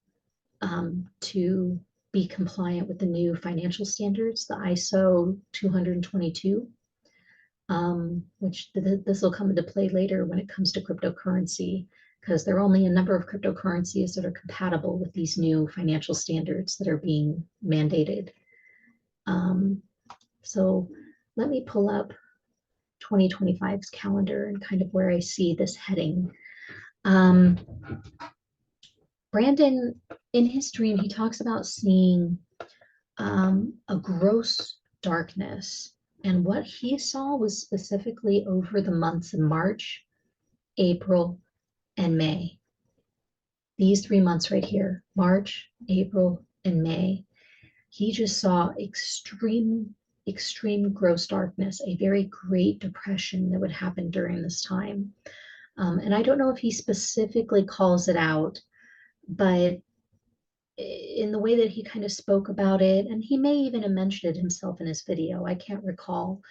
to be compliant with the new financial standards, the ISO 222, which this will come into play later when it comes to cryptocurrency, because there are only a number of cryptocurrencies that are compatible with these new financial standards that are being mandated. So let me pull up 2025's calendar and kind of where I see this heading. Brandon, in his dream, he talks about seeing a gross darkness. And what he saw was specifically over the months of March, April, and May. These 3 months right here, March, April, and May. He just saw extreme gross darkness, a very great depression that would happen during this time. And I don't know if he specifically calls it out, but in the way that he kind of spoke about it, and he may even have mentioned it himself in his video, I can't recall,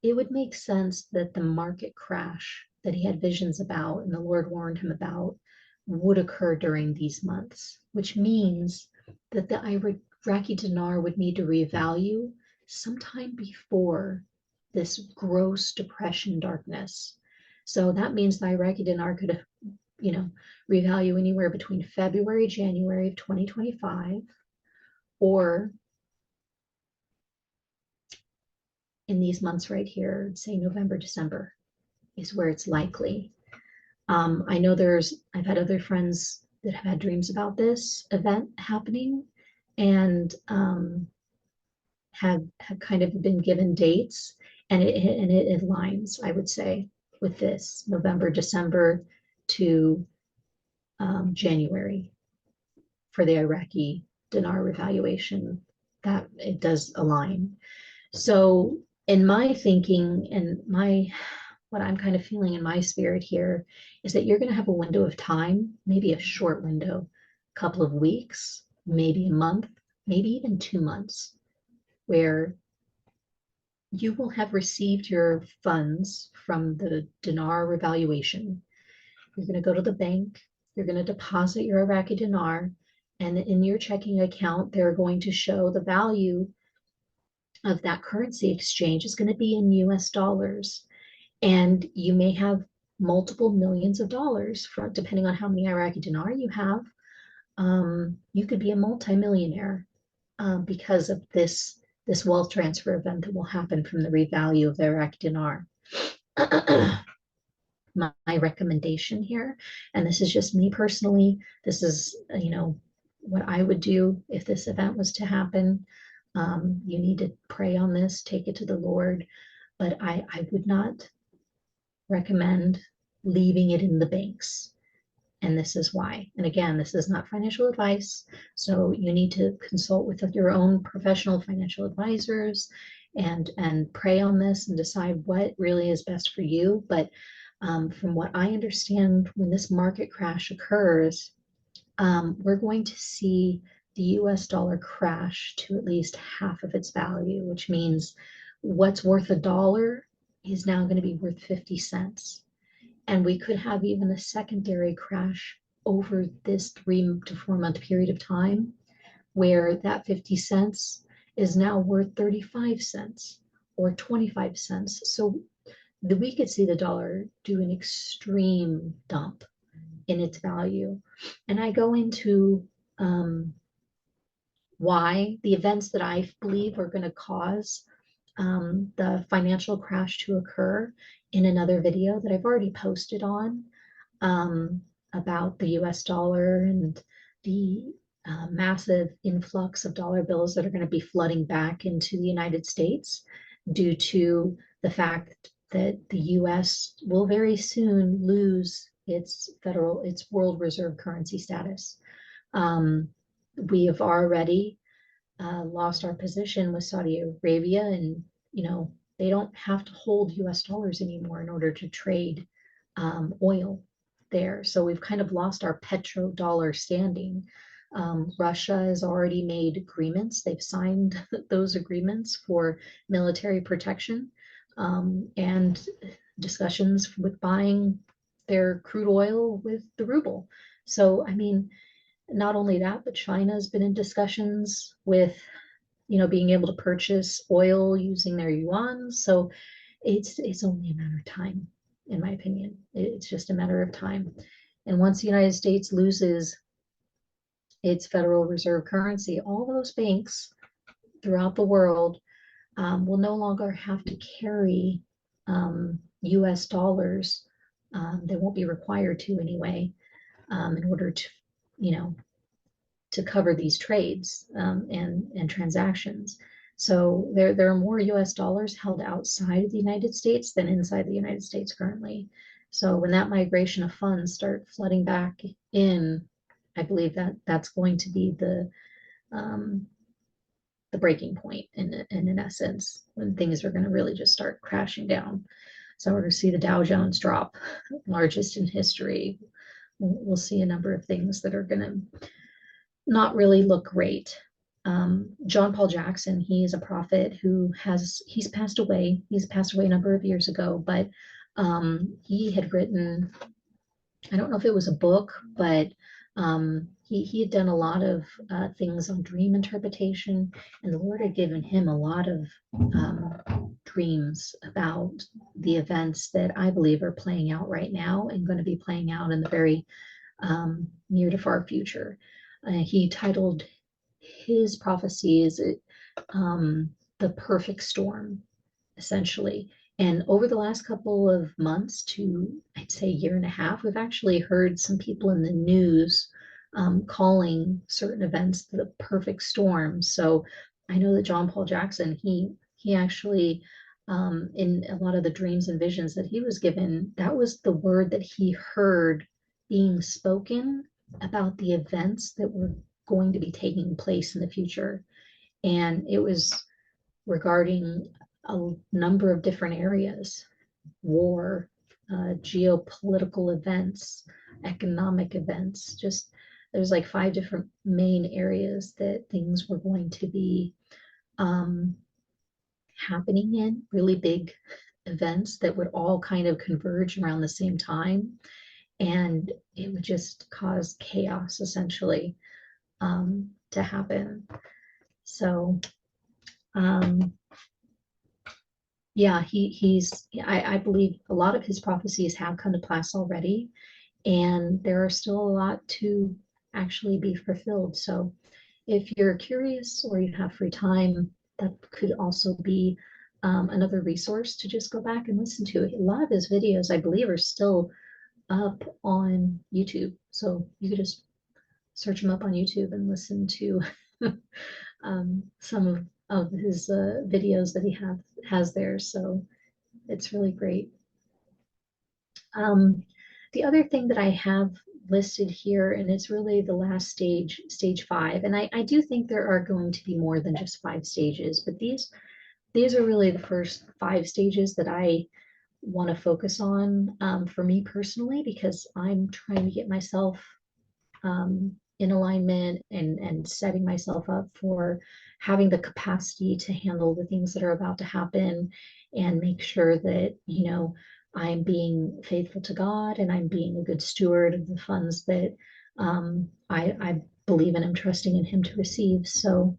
it would make sense that the market crash that he had visions about and the Lord warned him about would occur during these months, which means that the Iraqi dinar would need to revalue sometime before this gross depression darkness. So that means the Iraqi dinar could have, revalue anywhere between February, January of 2025, or in these months right here, say November, December is where it's likely. I know I've had other friends that have had dreams about this event happening, and have kind of been given dates, and it aligns, I would say, with this November, December to January for the Iraqi dinar revaluation. That it does align. So in my thinking and what I'm kind of feeling in my spirit here is that you're going to have a window of time, maybe a short window, a couple of weeks, maybe a month, maybe even 2 months, where you will have received your funds from the dinar revaluation. You're going to go to the bank, you're going to deposit your Iraqi dinar, and in your checking account, they're going to show the value of that currency exchange is going to be in US dollars. And you may have multiple millions of dollars, depending on how many Iraqi dinar you have. You could be a multimillionaire because of this wealth transfer event that will happen from the revalue of the Iraqi dinar. My recommendation here, and this is just me personally, this is, what I would do if this event was to happen. You need to pray on this, take it to the Lord, but I would not recommend leaving it in the banks. And this is why. And again, this is not financial advice. So you need to consult with your own professional financial advisors and pray on this and decide what really is best for you. But from what I understand, when this market crash occurs, we're going to see the US dollar crash to at least half of its value, which means what's worth $1 is now going to be worth 50 cents. And we could have even a secondary crash over this 3 to 4 month period of time, where that 50 cents is now worth 35 cents or 25 cents. So we could see the dollar do an extreme dump in its value. And I go into why the events that I believe are going to cause the financial crash to occur in another video that I've already posted on about the US dollar and the massive influx of dollar bills that are going to be flooding back into the United States due to the fact that the US will very soon lose its world reserve currency status. We have already lost our position with Saudi Arabia, and they don't have to hold US dollars anymore in order to trade oil there. So we've kind of lost our petrodollar standing. Russia has already made agreements. They've signed those agreements for military protection and discussions with buying their crude oil with the ruble. So, I mean, not only that, but China's been in discussions with, being able to purchase oil using their yuan. So it's only a matter of time, in my opinion. It's just a matter of time. And once the United States loses its Federal Reserve currency, all those banks throughout the world will no longer have to carry US dollars. They won't be required to anyway, in order to, to cover these trades and transactions. So there are more US dollars held outside of the United States than inside the United States currently. So when that migration of funds start flooding back in, I believe that that's going to be the breaking point in essence, when things are going to really just start crashing down. So we're going to see the Dow Jones drop, largest in history. We'll see a number of things that are going to not really look great. John Paul Jackson, he is a prophet he's passed away. He's passed away a number of years ago, but he had written, I don't know if it was a book, but he had done a lot of things on dream interpretation, and the Lord had given him a lot of dreams about the events that I believe are playing out right now and going to be playing out in the very near to far future. He titled his prophecies the perfect storm, essentially. And over the last couple of months to, I'd say, a year and a half, we've actually heard some people in the news calling certain events the perfect storm. So I know that John Paul Jackson, he actually, in a lot of the dreams and visions that he was given, that was the word that he heard being spoken about the events that were going to be taking place in the future. And it was regarding a number of different areas: war, geopolitical events, economic events. Just there's like 5 different main areas that things were going to be happening in, really big events that would all kind of converge around the same time. And it would just cause chaos, essentially, to happen. So yeah, I believe a lot of his prophecies have come to pass already, and there are still a lot to actually be fulfilled. So if you're curious or you have free time, that could also be another resource to just go back and listen to. A lot of his videos, I believe, are still up on YouTube. So you could just search him up on YouTube and listen to some of his videos that he has there. So it's really great. The other thing that I have listed here, and it's really the last stage, stage 5, and I do think there are going to be more than just 5 stages, but these are really the first 5 stages that I want to focus on for me personally, because I'm trying to get myself in alignment and setting myself up for having the capacity to handle the things that are about to happen, and make sure that, I'm being faithful to God and I'm being a good steward of the funds that I believe and I'm trusting in Him to receive. So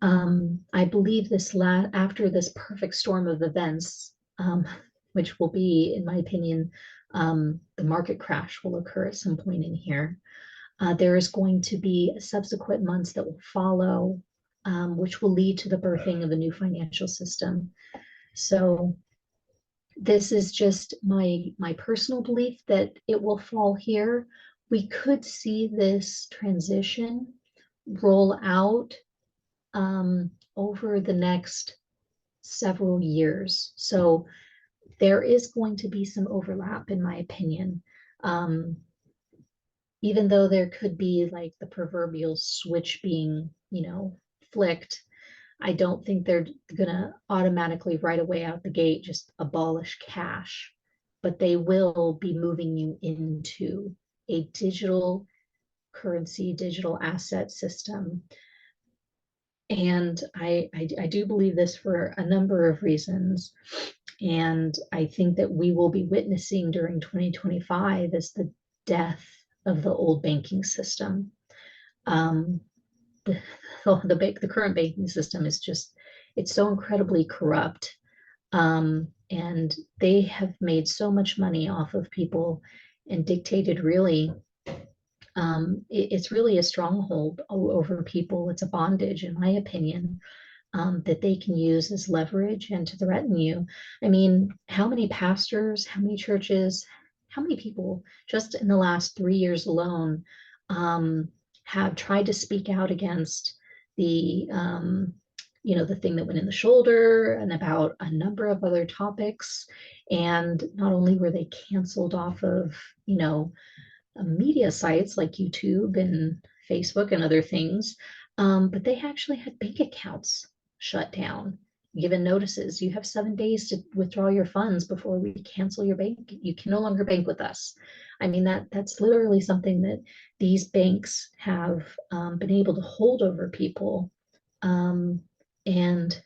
I believe after this perfect storm of events, which will be, in my opinion, the market crash will occur at some point in here. There is going to be subsequent months that will follow, which will lead to the birthing of a new financial system. So this is just my personal belief that it will fall here. We could see this transition roll out over the next several years. So there is going to be some overlap, in my opinion. Even though there could be like the proverbial switch being, flicked, I don't think they're going to automatically right away out the gate just abolish cash, but they will be moving you into a digital currency, digital asset system. And I do believe this for a number of reasons. And I think that we will be witnessing during 2025 is the death of the old banking system. The, the current banking system is just, it's so incredibly corrupt. And they have made so much money off of people and dictated really, it's really a stronghold over people. It's a bondage, in my opinion, that they can use as leverage and to threaten you. I mean, how many pastors, how many churches, how many people just in the last 3 years alone have tried to speak out against the, the thing that went in the shoulder and about a number of other topics. And not only were they canceled off of, media sites like YouTube and Facebook and other things, but they actually had bank accounts shut down, given notices. You have 7 days to withdraw your funds before we cancel your bank. You can no longer bank with us. I mean, that's literally something that these banks have been able to hold over people. And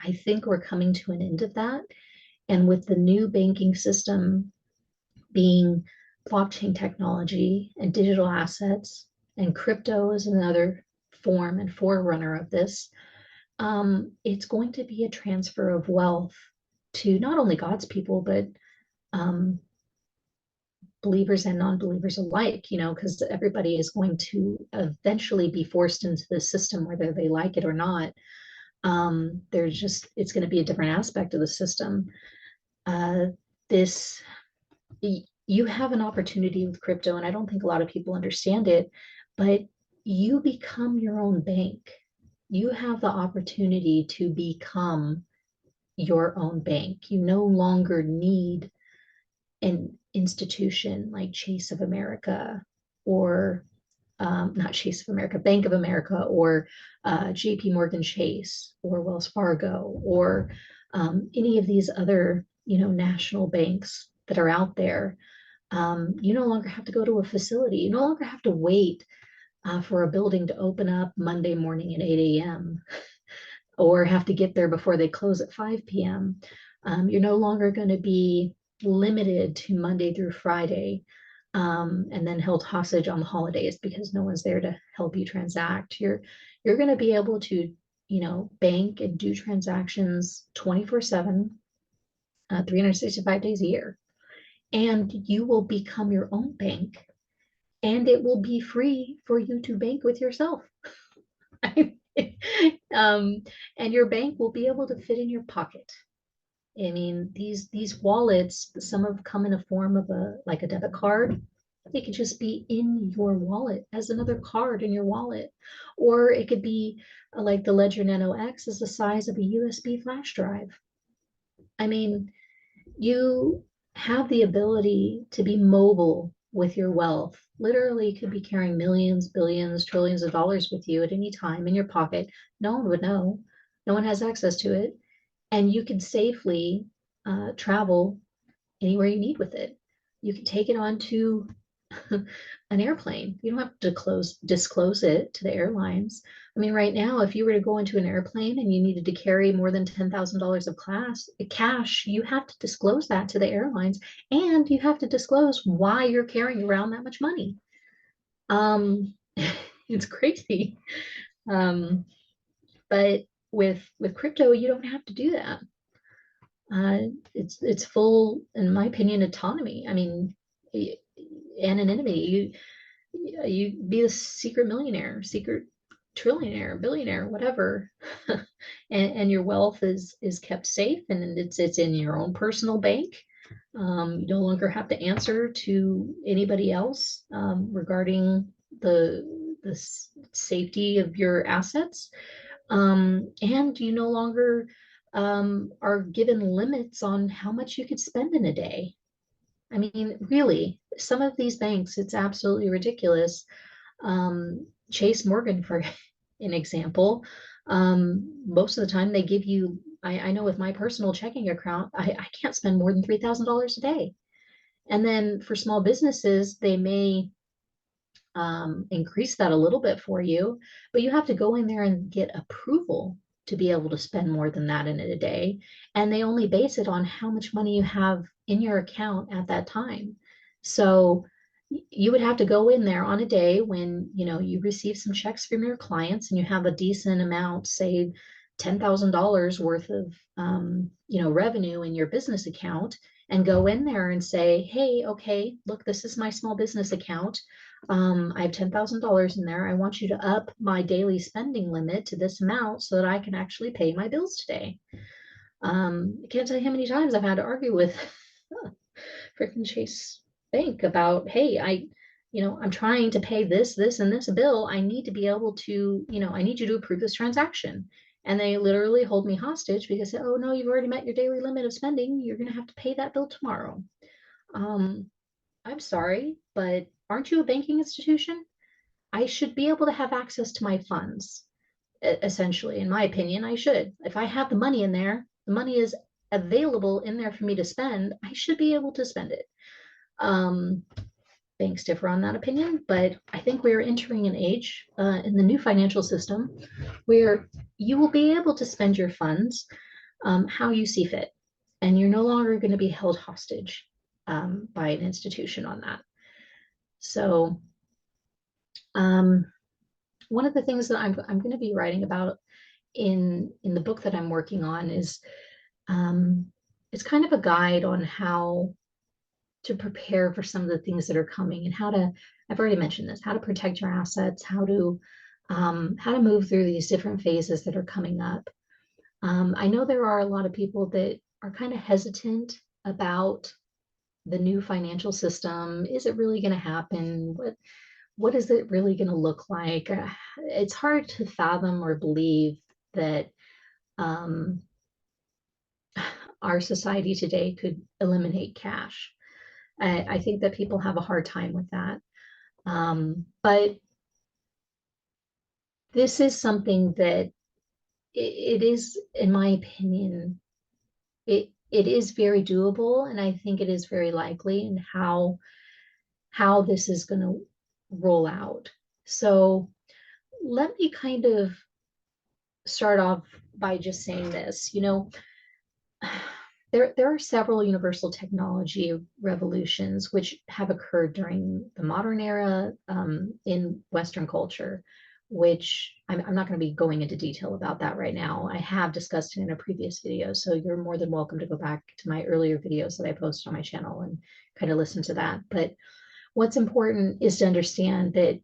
I think we're coming to an end of that. And with the new banking system being blockchain technology and digital assets, and crypto is another form and forerunner of this, it's going to be a transfer of wealth to not only God's people, but believers and non-believers alike, because everybody is going to eventually be forced into the system, whether they like it or not. It's going to be a different aspect of the system. You have an opportunity with crypto, and I don't think a lot of people understand it, but you become your own bank. You have the opportunity to become your own bank. You no longer need an institution like Chase of America, or not Chase of America, Bank of America, or JP Morgan Chase, or Wells Fargo, or any of these other, national banks that are out there. You no longer have to go to a facility. You no longer have to wait for a building to open up Monday morning at 8 a.m. or have to get there before they close at 5 p.m. You're no longer going to be limited to Monday through Friday, and then held hostage on the holidays because no one's there to help you transact. You're going to be able to, bank and do transactions 24/7, 365 days a year. And you will become your own bank, and it will be free for you to bank with yourself. And your bank will be able to fit in your pocket. I mean, these wallets, some of them come in a form of a debit card. They could just be in your wallet as another card in your wallet, or it could be like the Ledger Nano X is the size of a USB flash drive. I mean, you have the ability to be mobile with your wealth. Literally, you could be carrying millions, billions, trillions of dollars with you at any time in your pocket. No one would know. No one has access to it. And you can safely travel anywhere you need with it. You can take it onto an airplane. You don't have to disclose it to the airlines. I mean, right now, if you were to go into an airplane and you needed to carry more than $10,000 of cash, you have to disclose that to the airlines, and you have to disclose why you're carrying around that much money. It's crazy. But with crypto, you don't have to do that. It's full, in my opinion, autonomy. I mean, anonymity. You be a secret millionaire, secret trillionaire, billionaire, whatever, and your wealth is kept safe, and it's in your own personal bank. You no longer have to answer to anybody else regarding the safety of your assets, and you no longer are given limits on how much you could spend in a day. I mean, really, some of these banks, it's absolutely ridiculous. Chase Morgan, for an example, most of the time they give you, I know with my personal checking account, I can't spend more than $3,000 a day. And then for small businesses, they may increase that a little bit for you, but you have to go in there and get approval to be able to spend more than that in a day. And they only base it on how much money you have in your account at that time. So you would have to go in there on a day when, you receive some checks from your clients and you have a decent amount, say $10,000 worth of, revenue in your business account, and go in there and say, hey, okay, look, this is my small business account. I have $10,000 in there. I want you to up my daily spending limit to this amount so that I can actually pay my bills today. I can't tell you how many times I've had to argue with freaking Chase Bank about, hey, I'm trying to pay this, and this bill. I need to be able to, I need you to approve this transaction. And they literally hold me hostage because, oh no, you've already met your daily limit of spending. You're going to have to pay that bill tomorrow. I'm sorry, but aren't you a banking institution? I should be able to have access to my funds, essentially. In my opinion, I should. If I have the money in there, the money is available in there for me to spend, I should be able to spend it. Um, Banks differ on that opinion, but I think we're entering an age in the new financial system where you will be able to spend your funds how you see fit, and you're no longer going to be held hostage by an institution on that. So one of the things that I'm going to be writing about in the book that I'm working on is it's kind of a guide on how to prepare for some of the things that are coming, and I've already mentioned this, how to protect your assets, how to move through these different phases that are coming up. I know there are a lot of people that are kind of hesitant about the new financial system. Is it really going to happen? What is it really going to look like? It's hard to fathom or believe that our society today could eliminate cash. I think that people have a hard time with that. But this is something that it is, in my opinion, it is very doable, and I think it is very likely in how this is going to roll out. So let me kind of start off by just saying this. There are several universal technology revolutions which have occurred during the modern era in Western culture, which I'm not going to be going into detail about that right now. I have discussed it in a previous video, so you're more than welcome to go back to my earlier videos that I posted on my channel and kind of listen to that. But what's important is to understand that,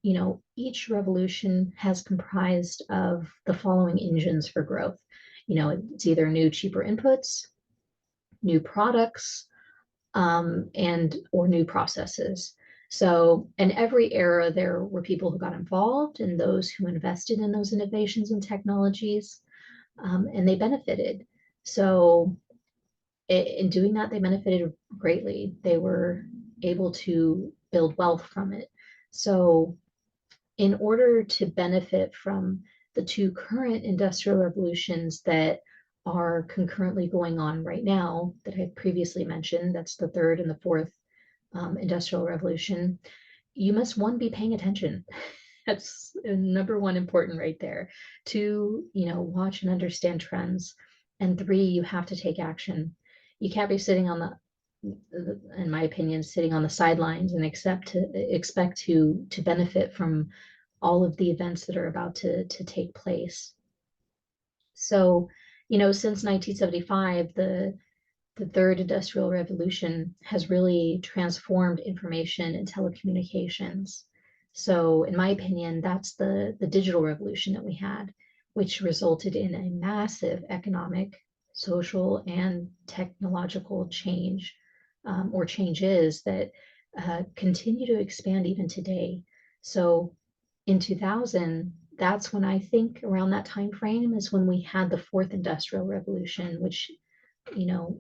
each revolution has comprised of the following engines for growth. It's either new, cheaper inputs, new products, and or new processes. So in every era, there were people who got involved and those who invested in those innovations and technologies, and they benefited. So in doing that, they benefited greatly. They were able to build wealth from it. So in order to benefit from the two current industrial revolutions that are concurrently going on right now that I previously mentioned, that's the third and the fourth industrial revolution, you must, one, be paying attention. That's number one important right there. Two, watch and understand trends. And three, you have to take action. You can't be sitting on in my opinion, sitting on the sidelines and expect to benefit from all of the events that are about to take place. So, since 1975, the third industrial revolution has really transformed information and telecommunications. So in my opinion, that's the digital revolution that we had, which resulted in a massive economic, social, and technological change, or changes that continue to expand even today. So in 2000, that's when I think around that time frame is when we had the fourth industrial revolution, which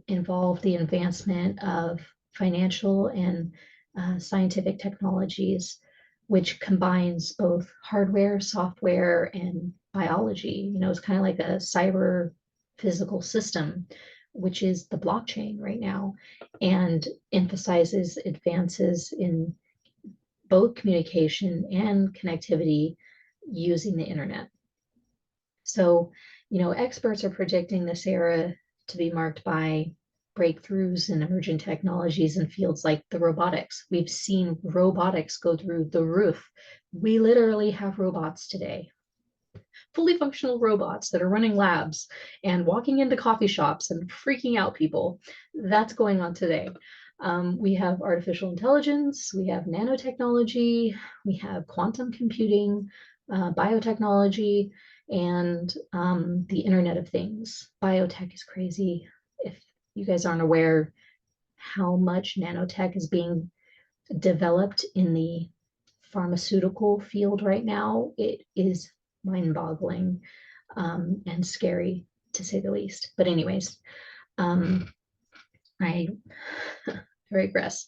involved the advancement of financial and scientific technologies, which combines both hardware, software, and biology. It's kind of like a cyber physical system, which is the blockchain right now, and emphasizes advances in both communication and connectivity using the internet. So, experts are predicting this era to be marked by breakthroughs in emerging technologies in fields like the robotics. We've seen robotics go through the roof. We literally have robots today, fully functional robots that are running labs and walking into coffee shops and freaking out people. That's going on today. We have artificial intelligence, we have nanotechnology, we have quantum computing, biotechnology, and the Internet of Things. Biotech is crazy. If you guys aren't aware how much nanotech is being developed in the pharmaceutical field right now, it is mind-boggling, and scary to say the least. But anyways, I digress.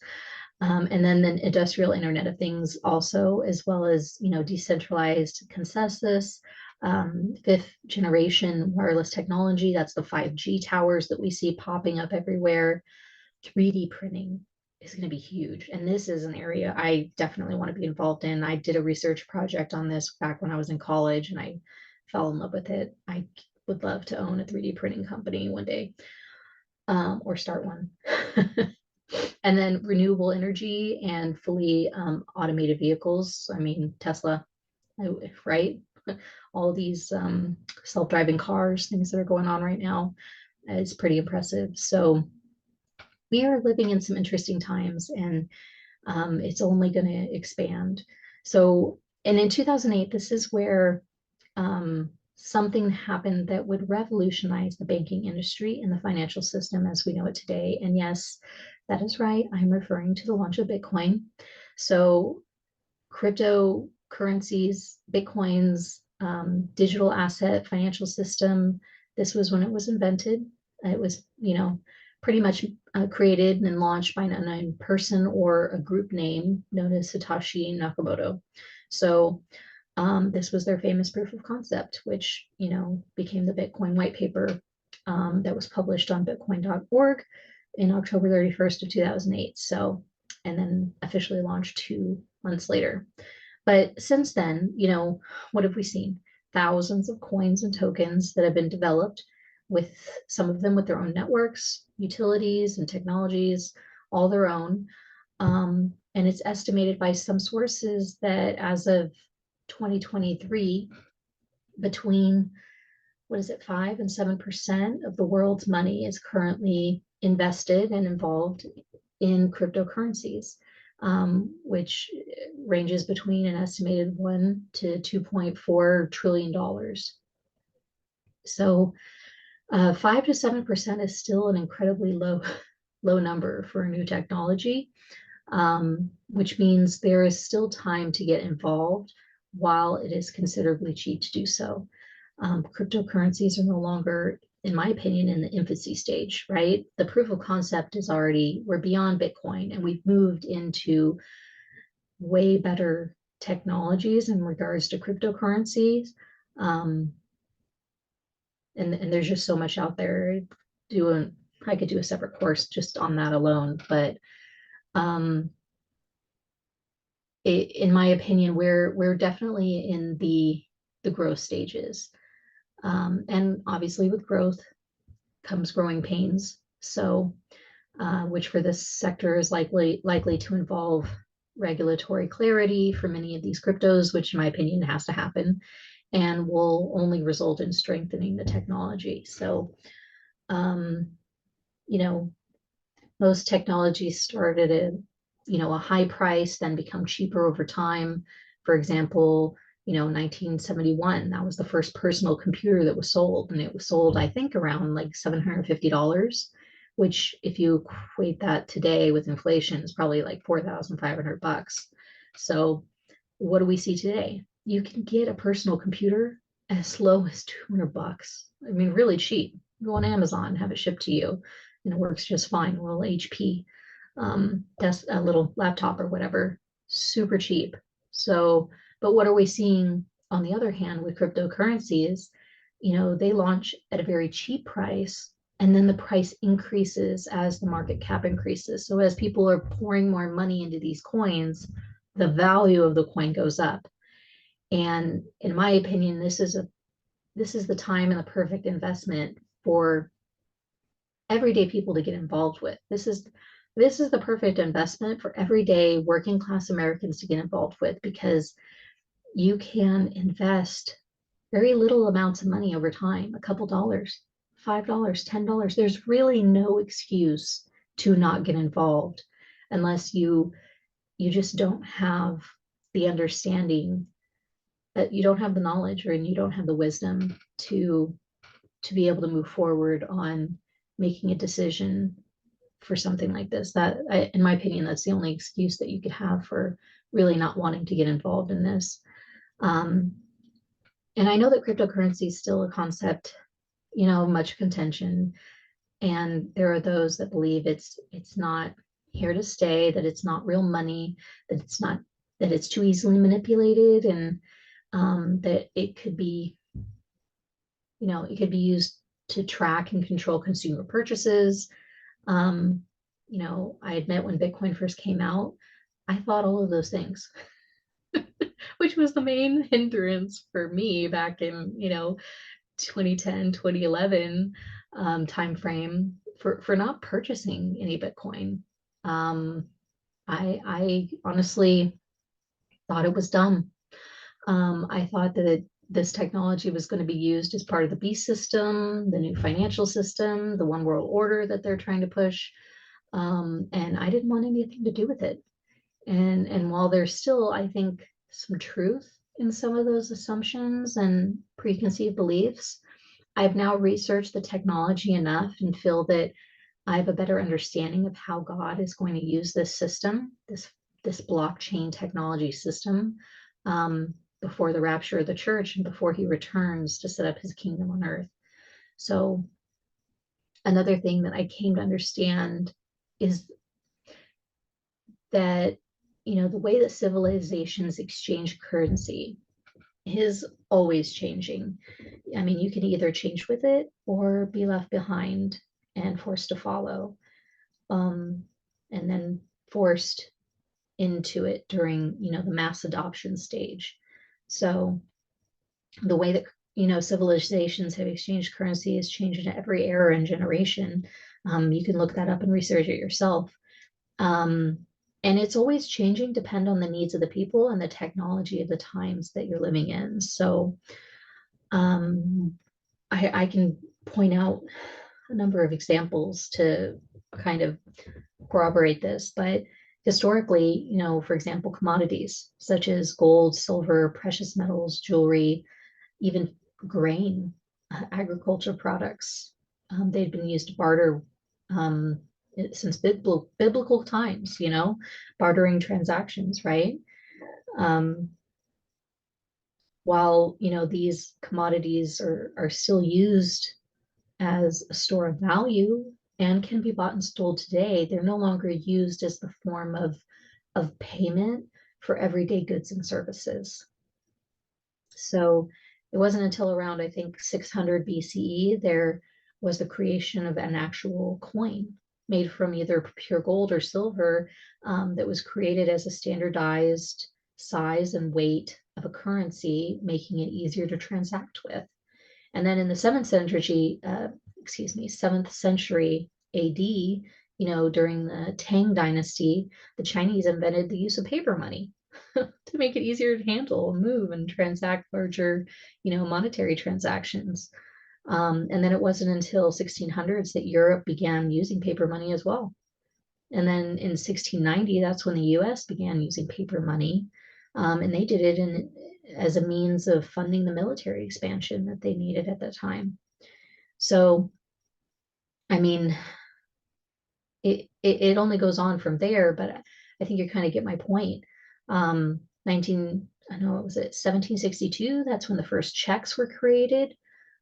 And then the industrial Internet of Things also, as well as, decentralized consensus, fifth generation wireless technology. That's the 5G towers that we see popping up everywhere. 3D printing is going to be huge. And this is an area I definitely want to be involved in. I did a research project on this back when I was in college and I fell in love with it. I would love to own a 3D printing company one day, or start one. And then renewable energy and fully automated vehicles. I mean, Tesla, right? All these self-driving cars, things that are going on right now, is pretty impressive. So we are living in some interesting times, and it's only going to expand. So, and in 2008, this is where something happened that would revolutionize the banking industry and the financial system as we know it today. And yes, that is right. I'm referring to the launch of Bitcoin. So cryptocurrencies, Bitcoin's digital asset financial system, this was when it was invented. It was, pretty much created and launched by an unknown person or a group name known as Satoshi Nakamoto. So this was their famous proof of concept, which, became the Bitcoin white paper that was published on bitcoin.org in October 31st of 2008. So, and then officially launched 2 months later. But since then, what have we seen? Thousands of coins and tokens that have been developed, with some of them with their own networks, utilities, and technologies, all their own. And it's estimated by some sources that as of 2023, between 5 and 7% of the world's money is currently invested and involved in cryptocurrencies, which ranges between an estimated $1 to $2.4 trillion. So 5 to 7% is still an incredibly low number for a new technology, which means there is still time to get involved while it is considerably cheap to do so. Cryptocurrencies are no longer, in my opinion, in the infancy stage, right? The proof of concept is we're beyond Bitcoin, and we've moved into way better technologies in regards to cryptocurrencies. And there's just so much out there. I could do a separate course just on that alone, but in my opinion, we're definitely in the growth stages. And obviously with growth comes growing pains. So, which for this sector is likely to involve regulatory clarity for many of these cryptos, which in my opinion has to happen, and will only result in strengthening the technology. So, Most technologies started at, a high price, then become cheaper over time. For example, 1971, that was the first personal computer that was sold, and it was sold, I think, around like $750, which if you equate that today with inflation is probably like $4,500. So what do we see today? You can get a personal computer as low as $200. I mean, really cheap. Go on Amazon, have it shipped to you, and it works just fine. A little HP, a little laptop or whatever, super cheap. So, but what are we seeing on the other hand with cryptocurrencies? They launch at a very cheap price, and then the price increases as the market cap increases. So as people are pouring more money into these coins, the value of the coin goes up. And in my opinion, this is the time and the perfect investment for everyday people to get involved with. This is the perfect investment for everyday working class Americans to get involved with, because you can invest very little amounts of money over time, a couple dollars, $5, $10. There's really no excuse to not get involved unless you just don't have the understanding, that you don't have the knowledge, or and you don't have the wisdom to be able to move forward on making a decision for something like this. In my opinion, that's the only excuse that you could have for really not wanting to get involved in this. And I know that cryptocurrency is still a concept, much contention, and there are those that believe it's not here to stay, that it's not real money, that it's too easily manipulated, and that it could be used to track and control consumer purchases. I admit, when Bitcoin first came out, I thought all of those things, which was the main hindrance for me back in 2010, 2011 timeframe for not purchasing any Bitcoin. I honestly thought it was dumb. I thought that this technology was going to be used as part of the beast system, the new financial system, the one world order that they're trying to push. And I didn't want anything to do with it. And while there's still, I think, some truth in some of those assumptions and preconceived beliefs, I've now researched the technology enough and feel that I have a better understanding of how God is going to use this system, this blockchain technology system, before the rapture of the church and before he returns to set up his kingdom on earth. So another thing that I came to understand is that, the way that civilizations exchange currency is always changing. I mean, you can either change with it or be left behind and forced to follow, and then forced into it during, the mass adoption stage. So the way that, civilizations have exchanged currency has changed in every era and generation. You can look that up and research it yourself. And it's always changing, depend on the needs of the people and the technology of the times that you're living in. So I can point out a number of examples to kind of corroborate this, but historically, for example, commodities such as gold, silver, precious metals, jewelry, even grain, agriculture products, they've been used to barter since biblical times, bartering transactions, right? While, these commodities are still used as a store of value and can be bought and sold today, they're no longer used as the form of payment for everyday goods and services. So it wasn't until around, I think, 600 BCE, there was the creation of an actual coin made from either pure gold or silver, that was created as a standardized size and weight of a currency, making it easier to transact with. And then in the 7th century AD, during the Tang Dynasty, the Chinese invented the use of paper money to make it easier to handle, move, and transact larger, monetary transactions. And then it wasn't until 1600s that Europe began using paper money as well. And then in 1690, that's when the US began using paper money. And they did it as a means of funding the military expansion that they needed at that time. So, I mean, it only goes on from there, but I think you kind of get my point. 19, I know, what was it, 1762? That's when the first checks were created.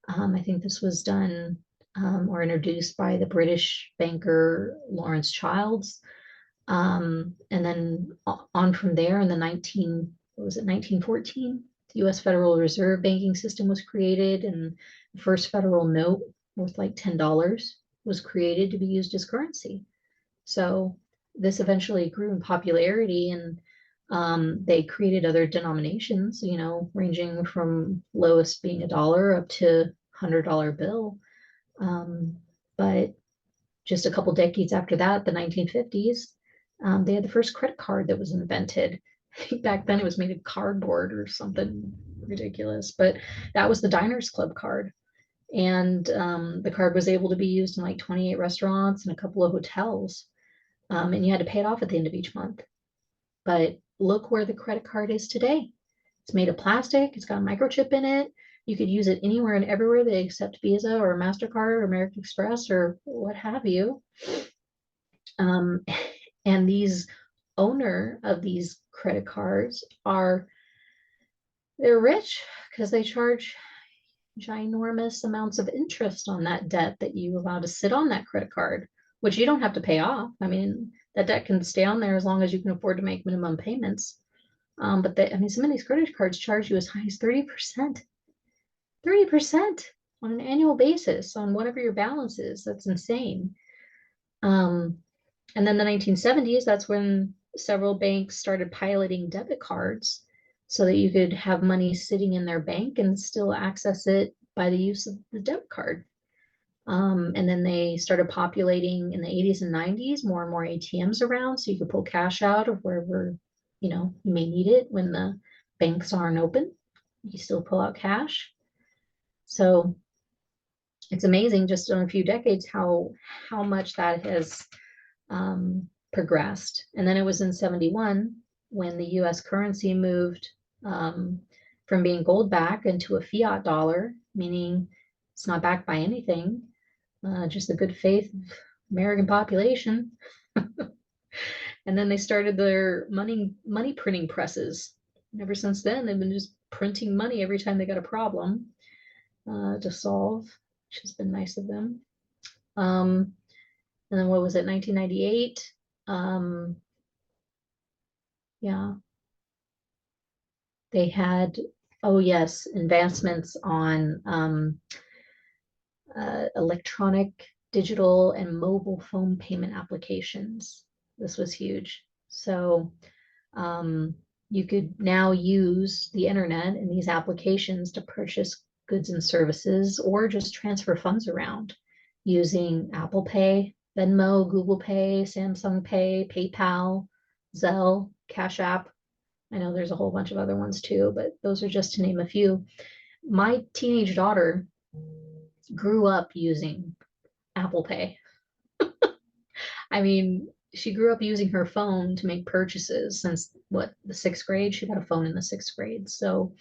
I think this was done or introduced by the British banker Lawrence Childs. And then on from there in the 1914? The US Federal Reserve banking system was created, and the first federal note worth like $10 was created to be used as currency. So this eventually grew in popularity, and they created other denominations, ranging from lowest being $1 up to $100 bill. But just a couple decades after that, the 1950s, they had the first credit card that was invented. Back then it was made of cardboard or something ridiculous, but that was the Diners Club card. And the card was able to be used in like 28 restaurants and a couple of hotels. And you had to pay it off at the end of each month. But look where the credit card is today. It's made of plastic, it's got a microchip in it. You could use it anywhere and everywhere they accept Visa or MasterCard or American Express or what have you. Um, and these owner of these credit cards they're rich because they charge ginormous amounts of interest on that debt that you allow to sit on that credit card, which you don't have to pay off. I mean, that debt can stay on there as long as you can afford to make minimum payments. But some of these credit cards charge you as high as 30%, 30% on an annual basis on whatever your balance is. That's insane. And then the 1970s, that's when several banks started piloting debit cards so that you could have money sitting in their bank and still access it by the use of the debit card. And then they started populating in the 80s and 90s more and more ATMs around so you could pull cash out of wherever, you may need it when the banks aren't open. You still pull out cash. So it's amazing just in a few decades how much that has progressed. And then it was in 71 when the US currency moved from being gold back into a fiat dollar, meaning it's not backed by anything, just the good faith of American population. And then they started their money printing presses. And ever since then, they've been just printing money every time they got a problem to solve, which has been nice of them. And then what was it, 1998? Yeah, they had, oh yes, advancements on electronic, digital, and mobile phone payment applications. This was huge. So you could now use the internet and these applications to purchase goods and services or just transfer funds around using Apple Pay, Venmo, Google Pay, Samsung Pay, PayPal, Zelle, Cash App. I know there's a whole bunch of other ones too, but those are just to name a few. My teenage daughter grew up using Apple Pay. I mean, she grew up using her phone to make purchases since the sixth grade. She got a phone in the sixth grade. So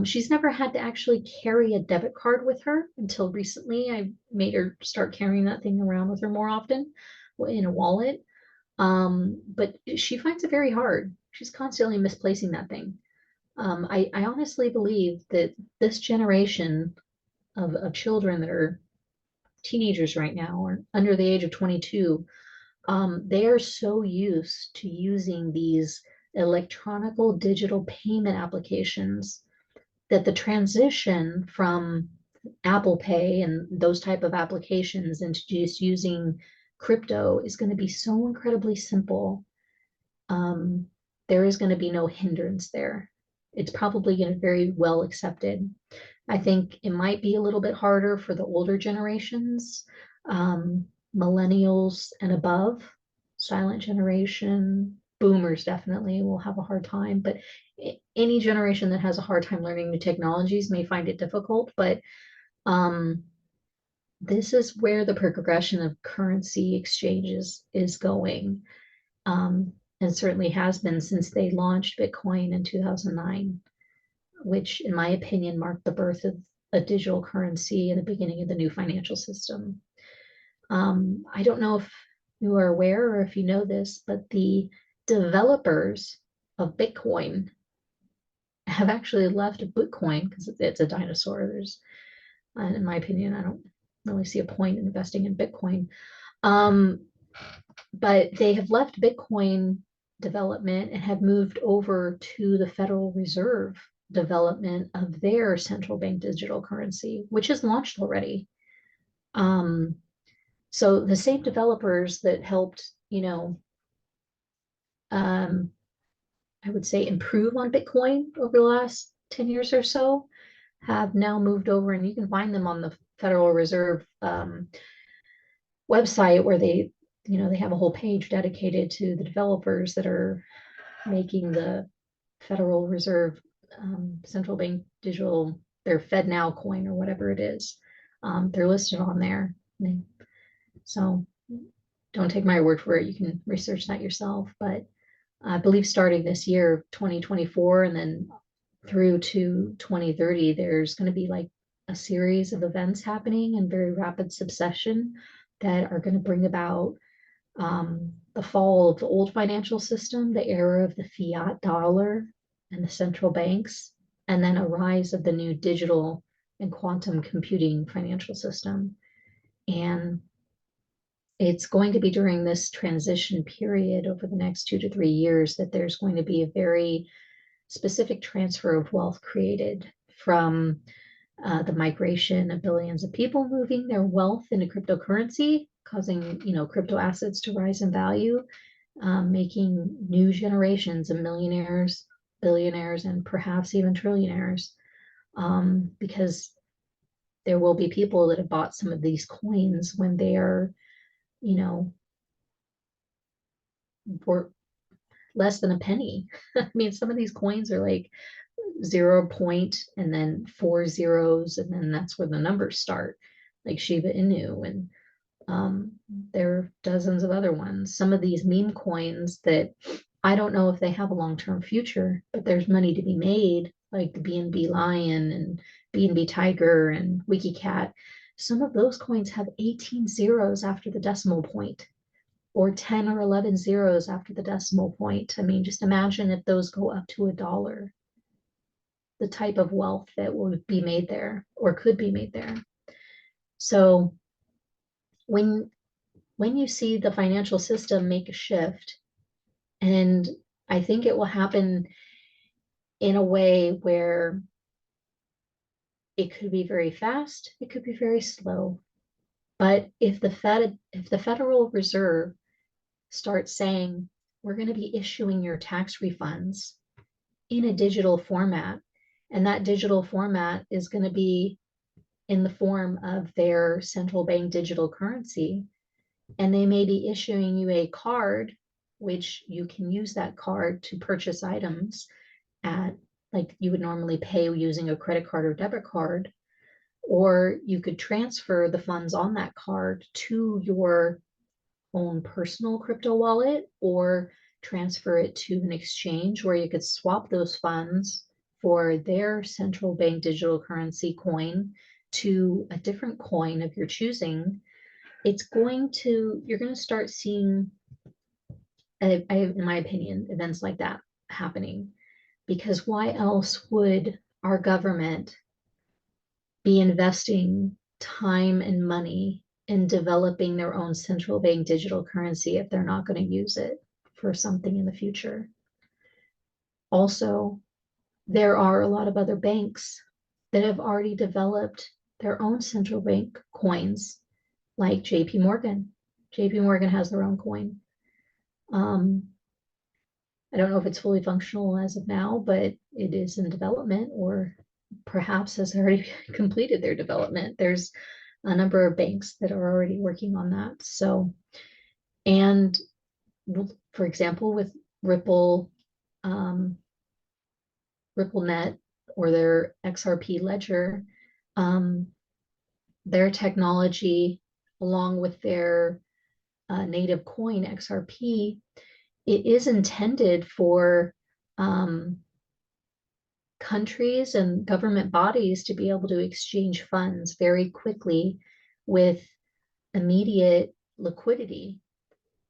she's never had to actually carry a debit card with her until recently. I made her start carrying that thing around with her more often in a wallet. But she finds it very hard. She's constantly misplacing that thing. I honestly believe that this generation of children that are teenagers right now or under the age of 22, they are so used to using these electronical digital payment applications that the transition from Apple Pay and those type of applications into just using crypto is going to be so incredibly simple. There is going to be no hindrance there. It's probably going to be very well accepted. I think it might be a little bit harder for the older generations, millennials and above, silent generation, boomers definitely will have a hard time, but any generation that has a hard time learning new technologies may find it difficult. But this is where the progression of currency exchanges is going, and certainly has been since they launched Bitcoin in 2009, which, in my opinion, marked the birth of a digital currency and the beginning of the new financial system. I don't know if you are aware or if you know this, but the developers of Bitcoin have actually left Bitcoin because it's a dinosaur. And in my opinion, I don't really see a point in investing in Bitcoin. Um, but they have left Bitcoin development and have moved over to the Federal Reserve development of their central bank digital currency, which is launched already. Um, so the same developers that helped, um, I would say improve on Bitcoin over the last 10 years or so have now moved over, and you can find them on the Federal Reserve website where they have a whole page dedicated to the developers that are making the Federal Reserve central bank digital, their FedNow coin or whatever it is. They're listed on there. So don't take my word for it. You can research that yourself. But I believe starting this year, 2024, and then through to 2030, there's going to be like a series of events happening in very rapid succession that are going to bring about the fall of the old financial system, the era of the fiat dollar and the central banks, and then a rise of the new digital and quantum computing financial system. And it's going to be during this transition period over the next 2 to 3 years that there's going to be a very specific transfer of wealth created from the migration of billions of people moving their wealth into cryptocurrency, causing crypto assets to rise in value, making new generations of millionaires, billionaires, and perhaps even trillionaires, because there will be people that have bought some of these coins when they are, for less than a penny. I mean, some of these coins are like 0 point and then 4 zeros, and then that's where the numbers start, like Shiba Inu, and there are dozens of other ones. Some of these meme coins that I don't know if they have a long-term future, but there's money to be made, like the BNB Lion and BNB Tiger and WikiCat. Some of those coins have 18 zeros after the decimal point, or 10 or 11 zeros after the decimal point. I mean, just imagine if those go up to $1, the type of wealth that would be made there or could be made there. So when you see the financial system make a shift, and I think it will happen in a way where it could be very fast, it could be very slow. But if the Federal Reserve starts saying, we're going to be issuing your tax refunds in a digital format, and that digital format is going to be in the form of their central bank digital currency, and they may be issuing you a card, which you can use that card to purchase items at, like you would normally pay using a credit card or debit card, or you could transfer the funds on that card to your own personal crypto wallet, or transfer it to an exchange where you could swap those funds for their central bank digital currency coin to a different coin of your choosing. You're going to start seeing, in my opinion, events like that happening, because why else would our government be investing time and money in developing their own central bank digital currency if they're not going to use it for something in the future? Also, there are a lot of other banks that have already developed their own central bank coins, like JP Morgan. JP Morgan has their own coin. I don't know if it's fully functional as of now, but it is in development, or perhaps has already completed their development. There's a number of banks that are already working on that. So, and for example, with Ripple, RippleNet, or their XRP ledger, their technology, along with their native coin XRP, it is intended for countries and government bodies to be able to exchange funds very quickly with immediate liquidity.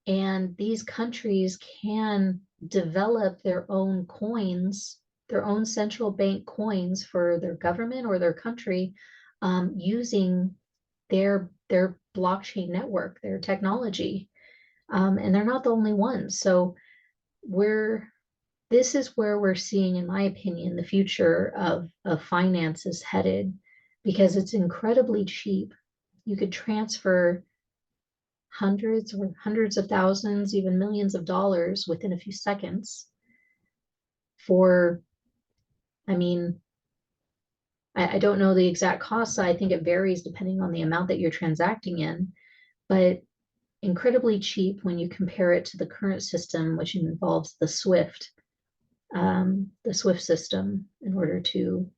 And these countries can develop their own coins, their own central bank coins for their government or their country, using their blockchain network, their technology. And they're not the only ones. So this is where we're seeing, in my opinion, the future of finance is headed, because it's incredibly cheap. You could transfer hundreds of thousands, even millions of dollars within a few seconds for, I mean, I don't know the exact cost. I think it varies depending on the amount that you're transacting in, but incredibly cheap when you compare it to the current system, which involves the SWIFT system in order to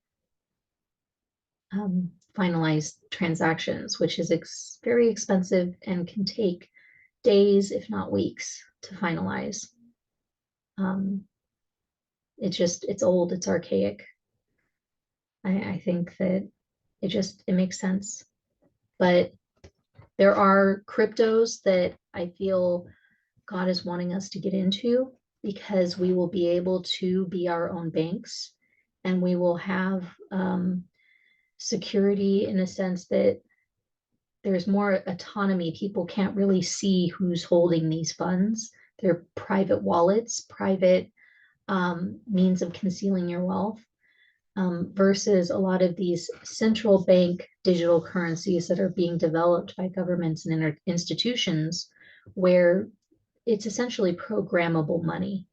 finalize transactions, which is very expensive and can take days, if not weeks, to finalize. It's old, it's archaic. I think that it makes sense. But there are cryptos that I feel God is wanting us to get into, because we will be able to be our own banks, and we will have security in a sense that there's more autonomy. People can't really see who's holding these funds. They're private wallets, private means of concealing your wealth, versus a lot of these central bank digital currencies that are being developed by governments and institutions, where it's essentially programmable money.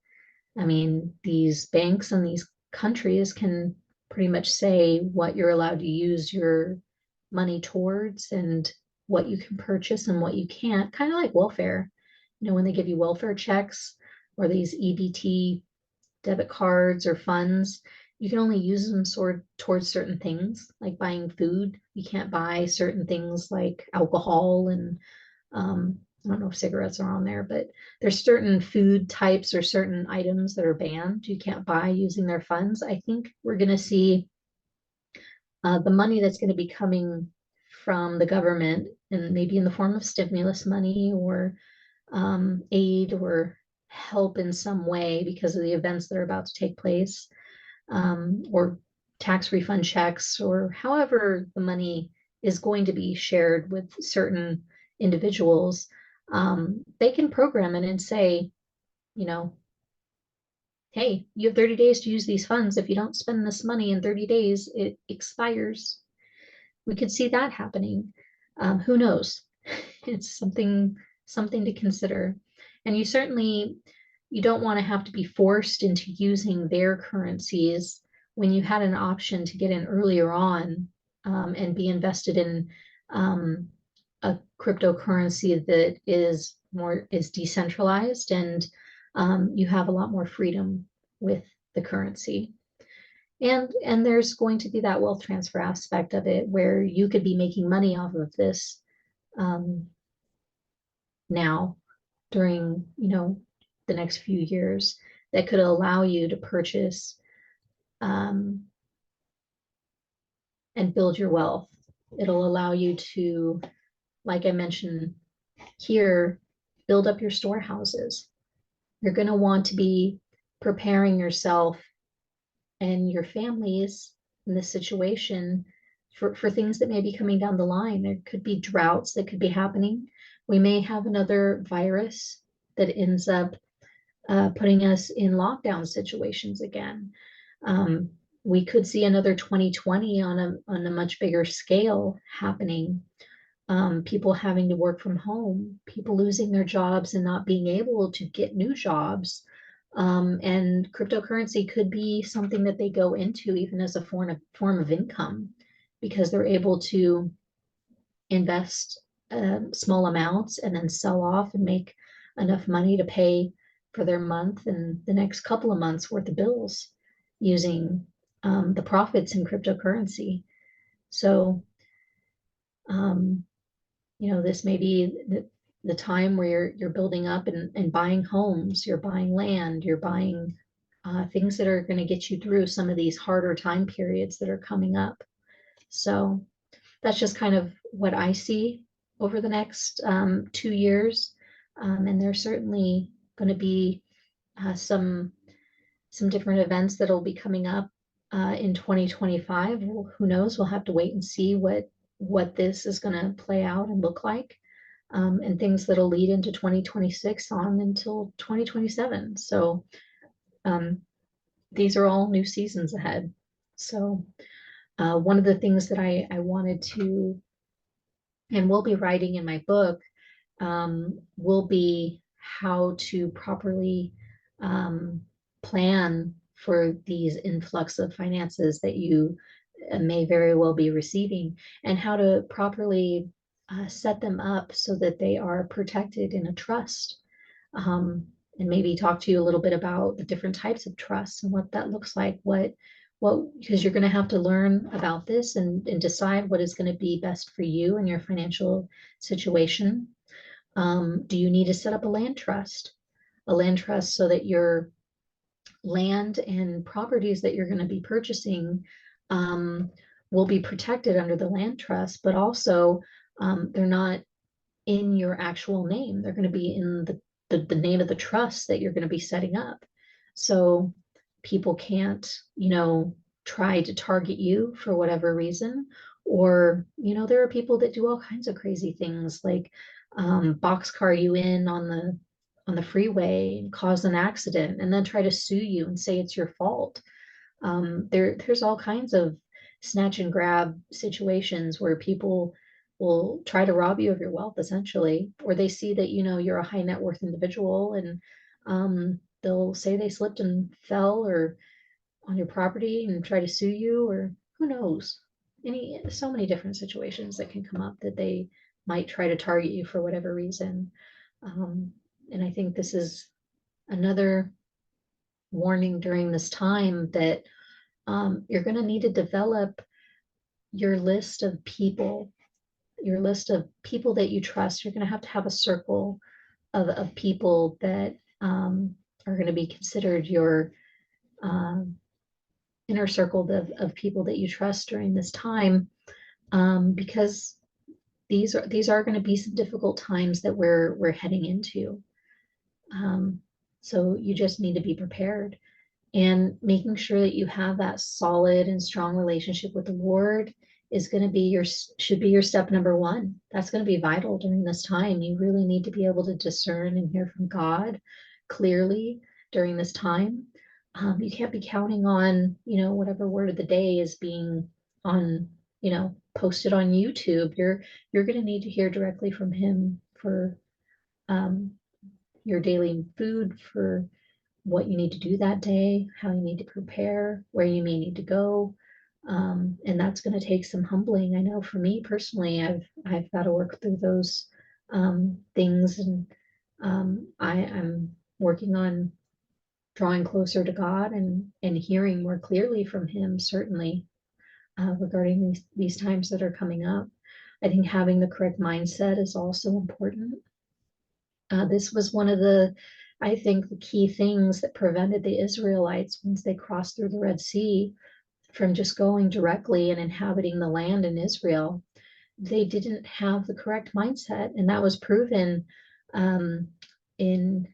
I mean, these banks and these countries can pretty much say what you're allowed to use your money towards and what you can purchase and what you can't, kind of like welfare. When they give you welfare checks or these EBT debit cards or funds, you can only use them towards certain things, like buying food. You can't buy certain things like alcohol and I don't know if cigarettes are on there, but there's certain food types or certain items that are banned. You can't buy using their funds. I think we're going to see the money that's going to be coming from the government, and maybe in the form of stimulus money or aid or help in some way because of the events that are about to take place, or tax refund checks, or however the money is going to be shared with certain individuals. They can program it and say, hey, you have 30 days to use these funds. If you don't spend this money in 30 days, it expires. We could see that happening. Who knows? It's something to consider. And you don't want to have to be forced into using their currencies when you had an option to get in earlier on, and be invested in a cryptocurrency that is decentralized, and you have a lot more freedom with the currency. And there's going to be that wealth transfer aspect of it, where you could be making money off of this now during the next few years, that could allow you to purchase and build your wealth. It'll allow you to, like I mentioned here, build up your storehouses. You're going to want to be preparing yourself and your families in this situation for things that may be coming down the line. There could be droughts that could be happening. We may have another virus that ends up putting us in lockdown situations again. We could see another 2020 on a much bigger scale happening. People having to work from home, people losing their jobs and not being able to get new jobs. And cryptocurrency could be something that they go into even as a form of income, because they're able to invest small amounts and then sell off and make enough money to pay for their month and the next couple of months worth of bills using the profits in cryptocurrency. So This may be the time where you're building up and buying homes, you're buying land, you're buying things that are going to get you through some of these harder time periods that are coming up. So that's just kind of what I see over the next 2 years. And there's certainly going to be some different events that'll be coming up in 2025. Who knows? We'll have to wait and see what this is going to play out and look like, and things that'll lead into 2026 on until 2027. So these are all new seasons ahead. So one of the things that I wanted to, and will be writing in my book, will be how to properly plan for these influx of finances that you may very well be receiving, and how to properly set them up so that they are protected in a trust. And maybe talk to you a little bit about the different types of trusts and what that looks like, because you're going to have to learn about this and decide what is going to be best for you and your financial situation. Do you need to set up a land trust? A land trust so that your land and properties that you're going to be purchasing will be protected under the land trust, but also they're not in your actual name. They're going to be in the name of the trust that you're going to be setting up. So people can't, try to target you for whatever reason. Or, there are people that do all kinds of crazy things, like boxcar you in on the freeway and cause an accident and then try to sue you and say it's your fault. There's all kinds of snatch and grab situations where people will try to rob you of your wealth, essentially, or they see that you're a high net worth individual, and they'll say they slipped and fell or on your property and try to sue you, or who knows, so many different situations that can come up that they might try to target you for whatever reason. And I think this is another warning during this time that you're going to need to develop your list of people, that you trust. You're going to have a circle of people that are going to be considered your um, inner circle of people that you trust during this time, because these are going to be some difficult times that we're heading into. So you just need to be prepared, and making sure that you have that solid and strong relationship with the Lord is going to be should be your step number one. That's going to be vital during this time. You really need to be able to discern and hear from God clearly during this time. You can't be counting on, whatever word of the day is being on, posted on YouTube. You're going to need to hear directly from Him for um, your daily food, for what you need to do that day, how you need to prepare, where you may need to go. And that's going to take some humbling. I know for me personally, I've got to work through those things, and I'm working on drawing closer to God and hearing more clearly from Him, certainly regarding these times that are coming up. I think having the correct mindset is also important. This was one of I think, the key things that prevented the Israelites, once they crossed through the Red Sea, from just going directly and inhabiting the land in Israel. They didn't have the correct mindset, and that was proven um, in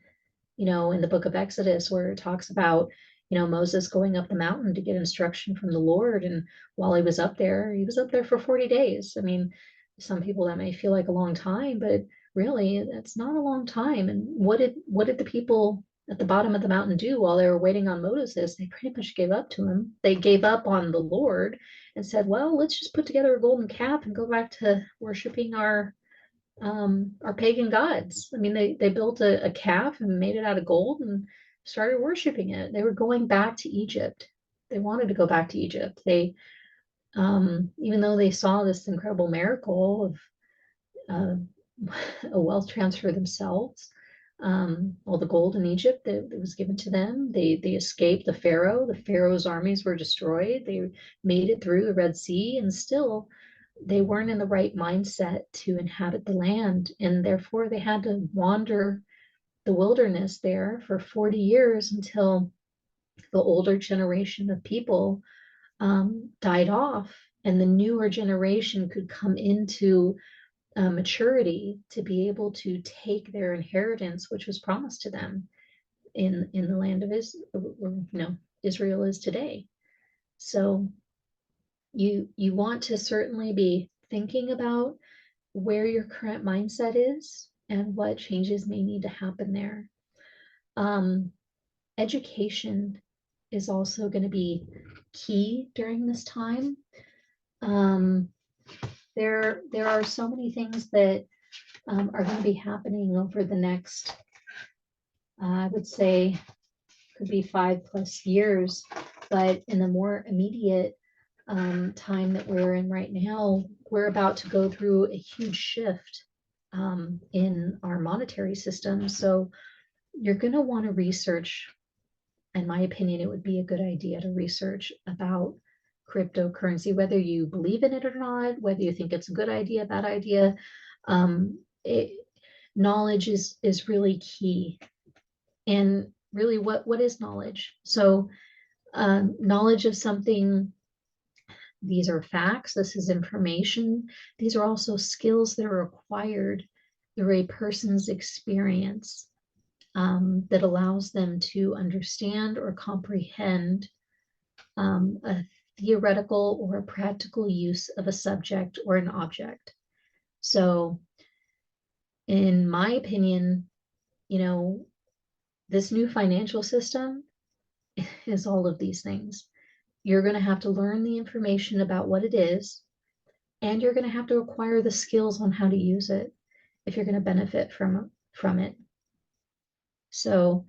in the book of Exodus, where it talks about, Moses going up the mountain to get instruction from the Lord. And while he was up there for 40 days. I mean, some people that may feel like a long time, but really that's not a long time. And what did the people at the bottom of the mountain do while they were waiting on Moses? They pretty much gave up to him. They gave up on the Lord and said, well, let's just put together a golden calf and go back to worshiping our pagan gods. I mean, they built a calf and made it out of gold and started worshiping it. They were going back to Egypt. They wanted to go back to Egypt. They even though they saw this incredible miracle of a wealth transfer themselves, all the gold in Egypt that was given to them, they escaped the Pharaoh. The Pharaoh's armies were destroyed. They made it through the Red Sea, and still they weren't in the right mindset to inhabit the land, and therefore they had to wander the wilderness there for 40 years until the older generation of people died off, and the newer generation could come into maturity to be able to take their inheritance, which was promised to them in the land of Israel is today. So you want to certainly be thinking about where your current mindset is and what changes may need to happen there. Education is also going to be key during this time. There are so many things that are going to be happening over the next, I would say, could be 5+ years, but in the more immediate time that we're in right now, we're about to go through a huge shift in our monetary system. So you're going to want to research. In my opinion, it would be a good idea to research about cryptocurrency, whether you believe in it or not, whether you think it's a good idea, bad idea. It, knowledge is really key. And really, what is knowledge? So knowledge of something, these are facts, this is information. These are also skills that are acquired through a person's experience. That allows them to understand or comprehend a theoretical or a practical use of a subject or an object. So, in my opinion, this new financial system is all of these things. You're going to have to learn the information about what it is, and you're going to have to acquire the skills on how to use it if you're going to benefit from it. So,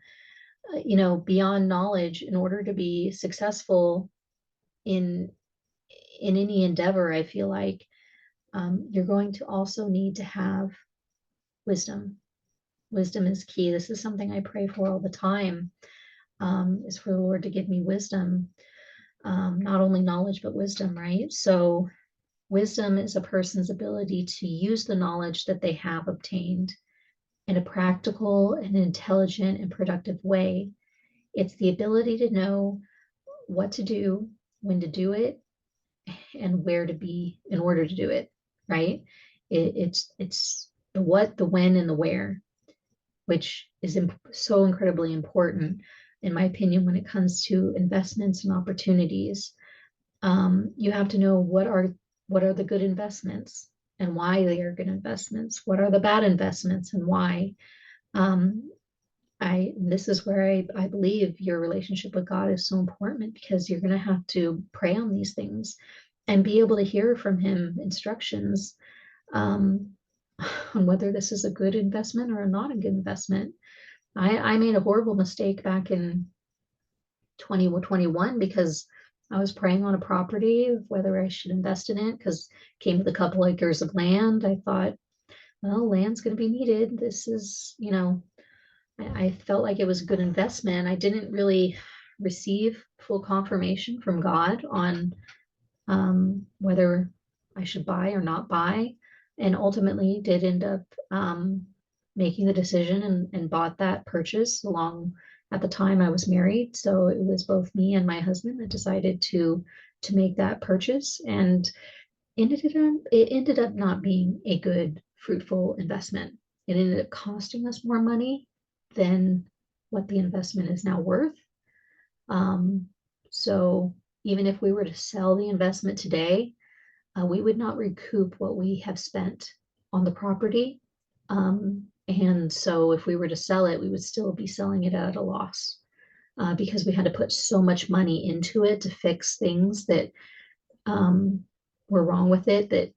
beyond knowledge, in order to be successful in any endeavor, I feel like you're going to also need to have wisdom. Wisdom is key. This is something I pray for all the time, is for the Lord to give me wisdom, not only knowledge, but wisdom, right? So wisdom is a person's ability to use the knowledge that they have obtained in a practical and intelligent and productive way. It's the ability to know what to do, when to do it, and where to be in order to do it, right? It's the what, the when, and the where, which is so incredibly important, in my opinion, when it comes to investments and opportunities. You have to know what are the good investments and why they are good investments. What are the bad investments and why? This is where I believe your relationship with God is so important, because you're going to have to pray on these things and be able to hear from Him instructions on whether this is a good investment or not a good investment. I made a horrible mistake back in 2021 because I was praying on a property of whether I should invest in it, because it came with a couple acres of land. I thought, well, land's going to be needed. This is, I felt like it was a good investment. I didn't really receive full confirmation from God on whether I should buy or not buy, and ultimately did end up making the decision and bought that purchase along. At the time I was married, so it was both me and my husband that decided to make that purchase, and it ended up not being a good, fruitful investment. It ended up costing us more money than what the investment is now worth. So even if we were to sell the investment today, we would not recoup what we have spent on the property. And so if we were to sell it, we would still be selling it at a loss, because we had to put so much money into it to fix things that were wrong with it, that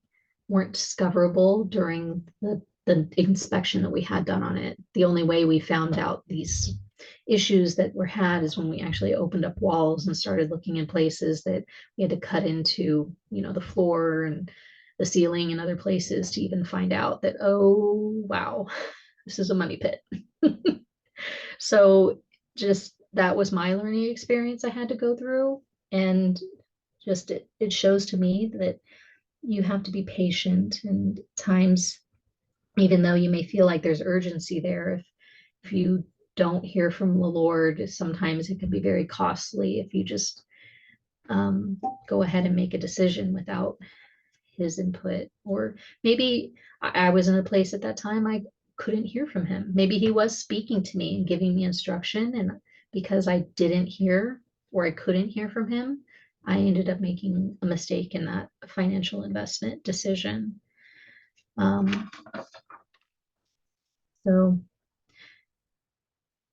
weren't discoverable during the inspection that we had done on it. The only way we found out these issues that were had is when we actually opened up walls and started looking in places that we had to cut into, the floor and the ceiling and other places to even find out that, oh, wow, this is a money pit. So just that was my learning experience I had to go through. And just it shows to me that you have to be patient, and times, even though you may feel like there's urgency there, if you don't hear from the Lord, sometimes it can be very costly if you just go ahead and make a decision without his input. Or maybe I was in a place at that time I couldn't hear from him. Maybe he was speaking to me and giving me instruction, and because I didn't hear or I couldn't hear from him, I ended up making a mistake in that financial investment decision. Um, so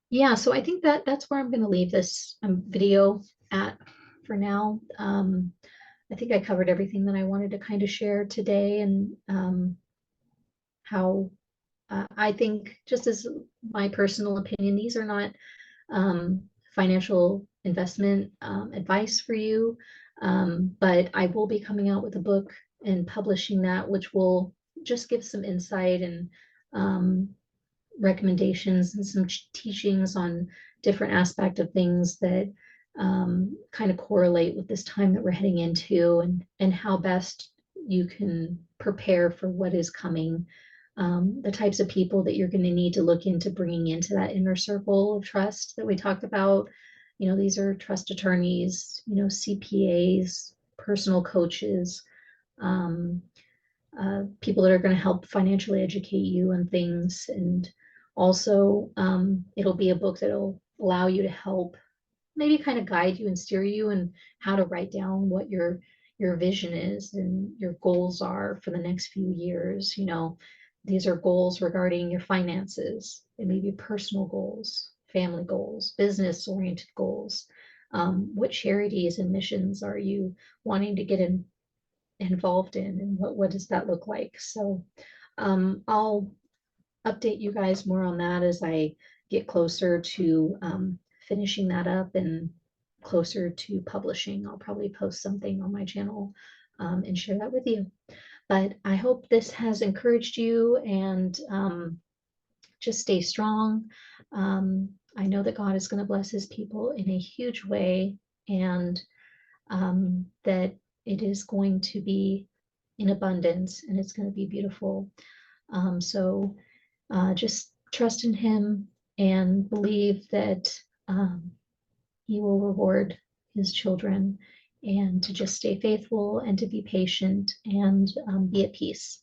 yeah, so I think that that's where I'm going to leave this video at for now. I think I covered everything that I wanted to kind of share today, and how I think, just as my personal opinion, these are not financial investment advice for you, but I will be coming out with a book and publishing that, which will just give some insight and recommendations and some teachings on different aspect of things that kind of correlate with this time that we're heading into, and how best you can prepare for what is coming, the types of people that you're going to need to look into bringing into that inner circle of trust that we talked about. You know, these are trust attorneys, you know, CPAs, personal coaches, um, people that are going to help financially educate you on things. And also, it'll be a book that'll allow you to help maybe kind of guide you and steer you and how to write down what your vision is and your goals are for the next few years. You know, these are goals regarding your finances. It may be personal goals, family goals, business oriented goals. What charities and missions are you wanting to get involved in, and what does that look like? So I'll update you guys more on that as I get closer to finishing that up and closer to publishing. I'll probably post something on my channel and share that with you. But I hope this has encouraged you, and just stay strong. I know that God is going to bless his people in a huge way, and that it is going to be in abundance, and it's going to be beautiful. So just trust in him and believe that he will reward his children, and to just stay faithful and to be patient and be at peace.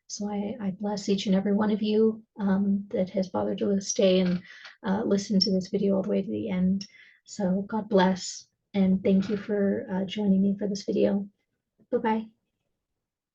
So I bless each and every one of you that has bothered to stay and listen to this video all the way to the end. So God bless, and thank you for joining me for this video. Bye-bye.